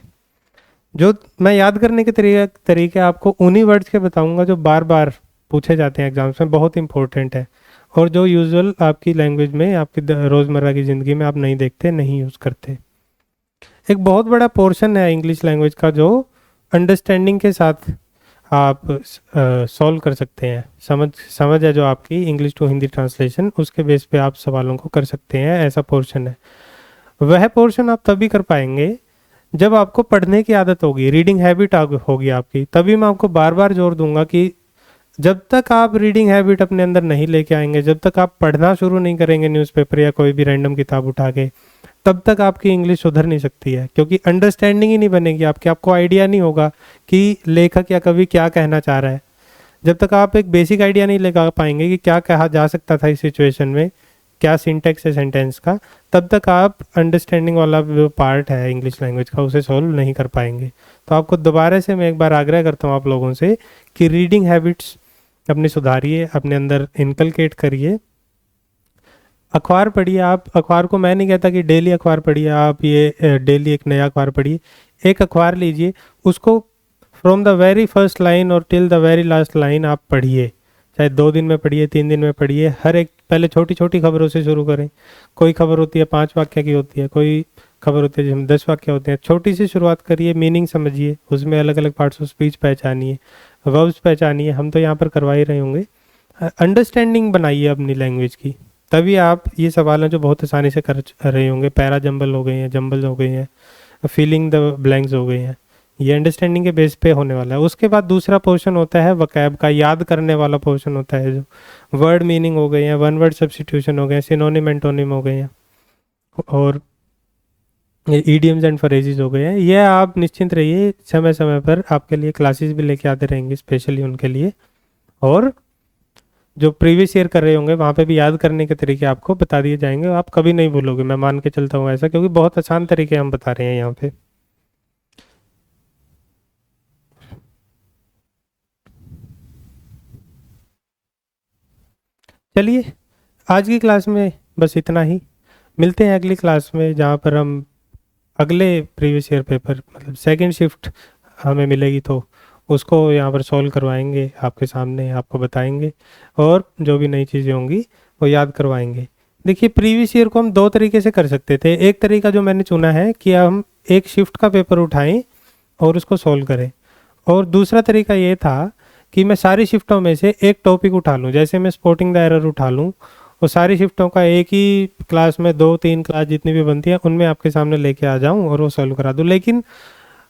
जो मैं याद करने के तरीके आपको उन्हीं वर्ड्स के बताऊंगा जो बार बार पूछे जाते हैं एग्जाम्स में, बहुत इंपॉर्टेंट है, और जो यूजुअल आपकी लैंग्वेज में, आपकी रोज़मर्रा की ज़िंदगी में आप नहीं देखते, नहीं यूज़ करते। एक बहुत बड़ा पोर्शन है इंग्लिश लैंग्वेज का जो अंडरस्टैंडिंग के साथ आप सॉल्व कर सकते हैं। समझ है जो आपकी इंग्लिश टू हिंदी ट्रांसलेशन, उसके बेस पे आप सवालों को कर सकते हैं, ऐसा पोर्शन है। वह पोर्शन आप तभी कर पाएंगे जब आपको पढ़ने की आदत होगी, रीडिंग हैबिट होगी आपकी। तभी मैं आपको बार बार जोर दूंगा कि जब तक आप रीडिंग हैबिट अपने अंदर नहीं लेके आएंगे, जब तक आप पढ़ना शुरू नहीं करेंगे न्यूज़पेपर या कोई भी रैंडम किताब उठा के, तब तक आपकी इंग्लिश सुधर नहीं सकती है, क्योंकि अंडरस्टैंडिंग ही नहीं बनेगी आपकी, आपको आइडिया नहीं होगा कि लेखक या कवि क्या कहना चाह रहा है। जब तक आप एक बेसिक आइडिया नहीं लगा पाएंगे कि क्या कहा जा सकता था इस सिचुएशन में, क्या सिंटेक्स है सेंटेंस का, तब तक आप अंडरस्टैंडिंग वाला जो पार्ट है इंग्लिश लैंग्वेज का उसे सॉल्व नहीं कर पाएंगे। तो आपको दोबारा से मैं एक बार आग्रह करता हूँ आप लोगों से कि रीडिंग हैबिट्स अपनी सुधारिए, अपने अंदर इनकलकेट करिए। अखबार पढ़िए। आप अखबार को मैं नहीं कहता कि डेली अखबार पढ़िए, आप ये डेली एक नया अखबार पढ़िए। एक अखबार लीजिए, उसको from the very first line और till the very last line आप पढ़िए, चाहे 2 दिन में पढ़िए, 3 दिन में पढ़िए। हर एक पहले छोटी छोटी खबरों से शुरू करें। कोई खबर होती है 5 वाक्य की होती है, कोई खबर होती है जिसमें 10 वाक्य होते हैं। छोटी सी शुरुआत करिए, मीनिंग समझिए, उसमें अलग अलग पार्ट्स ऑफ स्पीच पहचानिए, वर्ब्स पहचानिए, हम तो यहाँ पर करवा ही रहे होंगे। अंडरस्टैंडिंग बनाइए अपनी लैंग्वेज की, तभी आप ये सवाल हैं जो बहुत आसानी से कर रहे होंगे। पैरा जंबल हो गए हैं, जंबल हो गए हैं, फिलिंग द ब्लैंक्स हो गए हैं, ये अंडरस्टैंडिंग के बेस पे होने वाला है। उसके बाद दूसरा पोर्शन होता है वकैब का, याद करने वाला पोर्शन होता है, जो वर्ड मीनिंग हो गए हैं, वन वर्ड सब्स्टिट्यूशन हो गए, सिनोनिम एंटोनिम हो गए हैं, और ईडियम्स एंड फ्रेजेस हो गए हैं। ये आप निश्चिंत रहिए, समय समय पर आपके लिए क्लासेस भी लेके आते रहेंगे स्पेशली उनके लिए, और जो प्रीवियस ईयर कर रहे होंगे वहाँ पे भी याद करने के तरीके आपको बता दिए जाएंगे। आप कभी नहीं भूलोगे, मैं मान के चलता हूँ ऐसा, क्योंकि बहुत आसान तरीके हम बता रहे हैं यहाँ पे। चलिए, आज की क्लास में बस इतना ही। मिलते हैं अगली क्लास में, जहाँ पर हम अगले प्रीवियस ईयर पेपर, मतलब सेकंड शिफ्ट हमें मिलेगी तो उसको यहाँ पर सॉल्व करवाएंगे आपके सामने, आपको बताएंगे, और जो भी नई चीज़ें होंगी वो याद करवाएंगे। देखिए, प्रीवियस ईयर को हम 2 तरीके से कर सकते थे। एक तरीका जो मैंने चुना है कि हम एक शिफ्ट का पेपर उठाएं और उसको सॉल्व करें, और दूसरा तरीका ये था कि मैं सारी शिफ्टों में से एक टॉपिक उठा लूँ। जैसे मैं स्पॉटिंग द एरर उठा लूँ, और सारी शिफ्टों का एक ही क्लास में 2-3 क्लास जितनी भी बनती है उनमें आपके सामने लेके आ जाऊं और वो सॉल्व करा दूं। लेकिन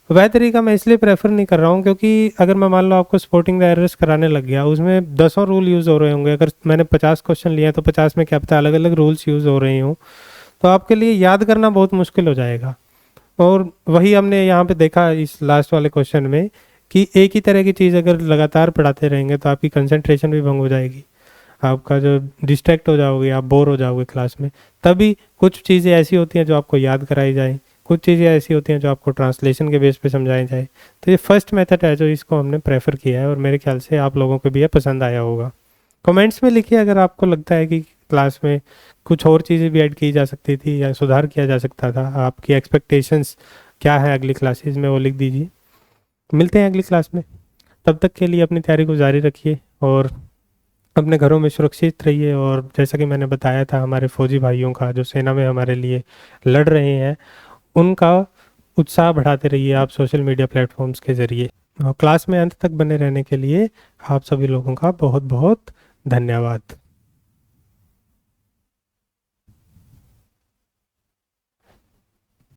वह तरीका मैं इसलिए प्रेफर नहीं कर रहा हूं क्योंकि अगर मैं मान लो आपको स्पॉटिंग द एरर्स कराने लग गया, उसमें 10 रूल यूज़ हो रहे होंगे। अगर मैंने 50 क्वेश्चन लिया तो 50 में क्या पता अलग अलग रूल्स यूज़ हो रहे हों, तो आपके लिए याद करना बहुत मुश्किल हो जाएगा। और वही हमने यहाँ पे देखा इस लास्ट वाले क्वेश्चन में कि एक ही तरह की चीज़ अगर लगातार पढ़ाते रहेंगे तो आपकी कंसंट्रेशन भी भंग हो जाएगी, आपका जो डिस्ट्रैक्ट हो जाओगे, आप बोर हो जाओगे क्लास में। तभी कुछ चीज़ें ऐसी होती हैं जो आपको याद कराई जाए, कुछ चीज़ें ऐसी होती हैं जो आपको ट्रांसलेशन के बेस पे समझाई जाए। तो ये फर्स्ट मेथड है जो इसको हमने प्रेफर किया है, और मेरे ख्याल से आप लोगों को भी ये पसंद आया होगा। कमेंट्स में लिखिए अगर आपको लगता है कि क्लास में कुछ और चीज़ें भी ऐड की जा सकती थी या सुधार किया जा सकता था, आपकी एक्सपेक्टेशंस क्या है अगली क्लासेस में, वो लिख दीजिए। मिलते हैं अगली क्लास में, तब तक के लिए अपनी तैयारी को जारी रखिए और अपने घरों में सुरक्षित रहिए। और जैसा कि मैंने बताया था, हमारे फौजी भाइयों का जो सेना में हमारे लिए लड़ रहे हैं, उनका उत्साह बढ़ाते रहिए आप सोशल मीडिया प्लेटफॉर्म्स के ज़रिए। क्लास में अंत तक बने रहने के लिए आप सभी लोगों का बहुत बहुत धन्यवाद।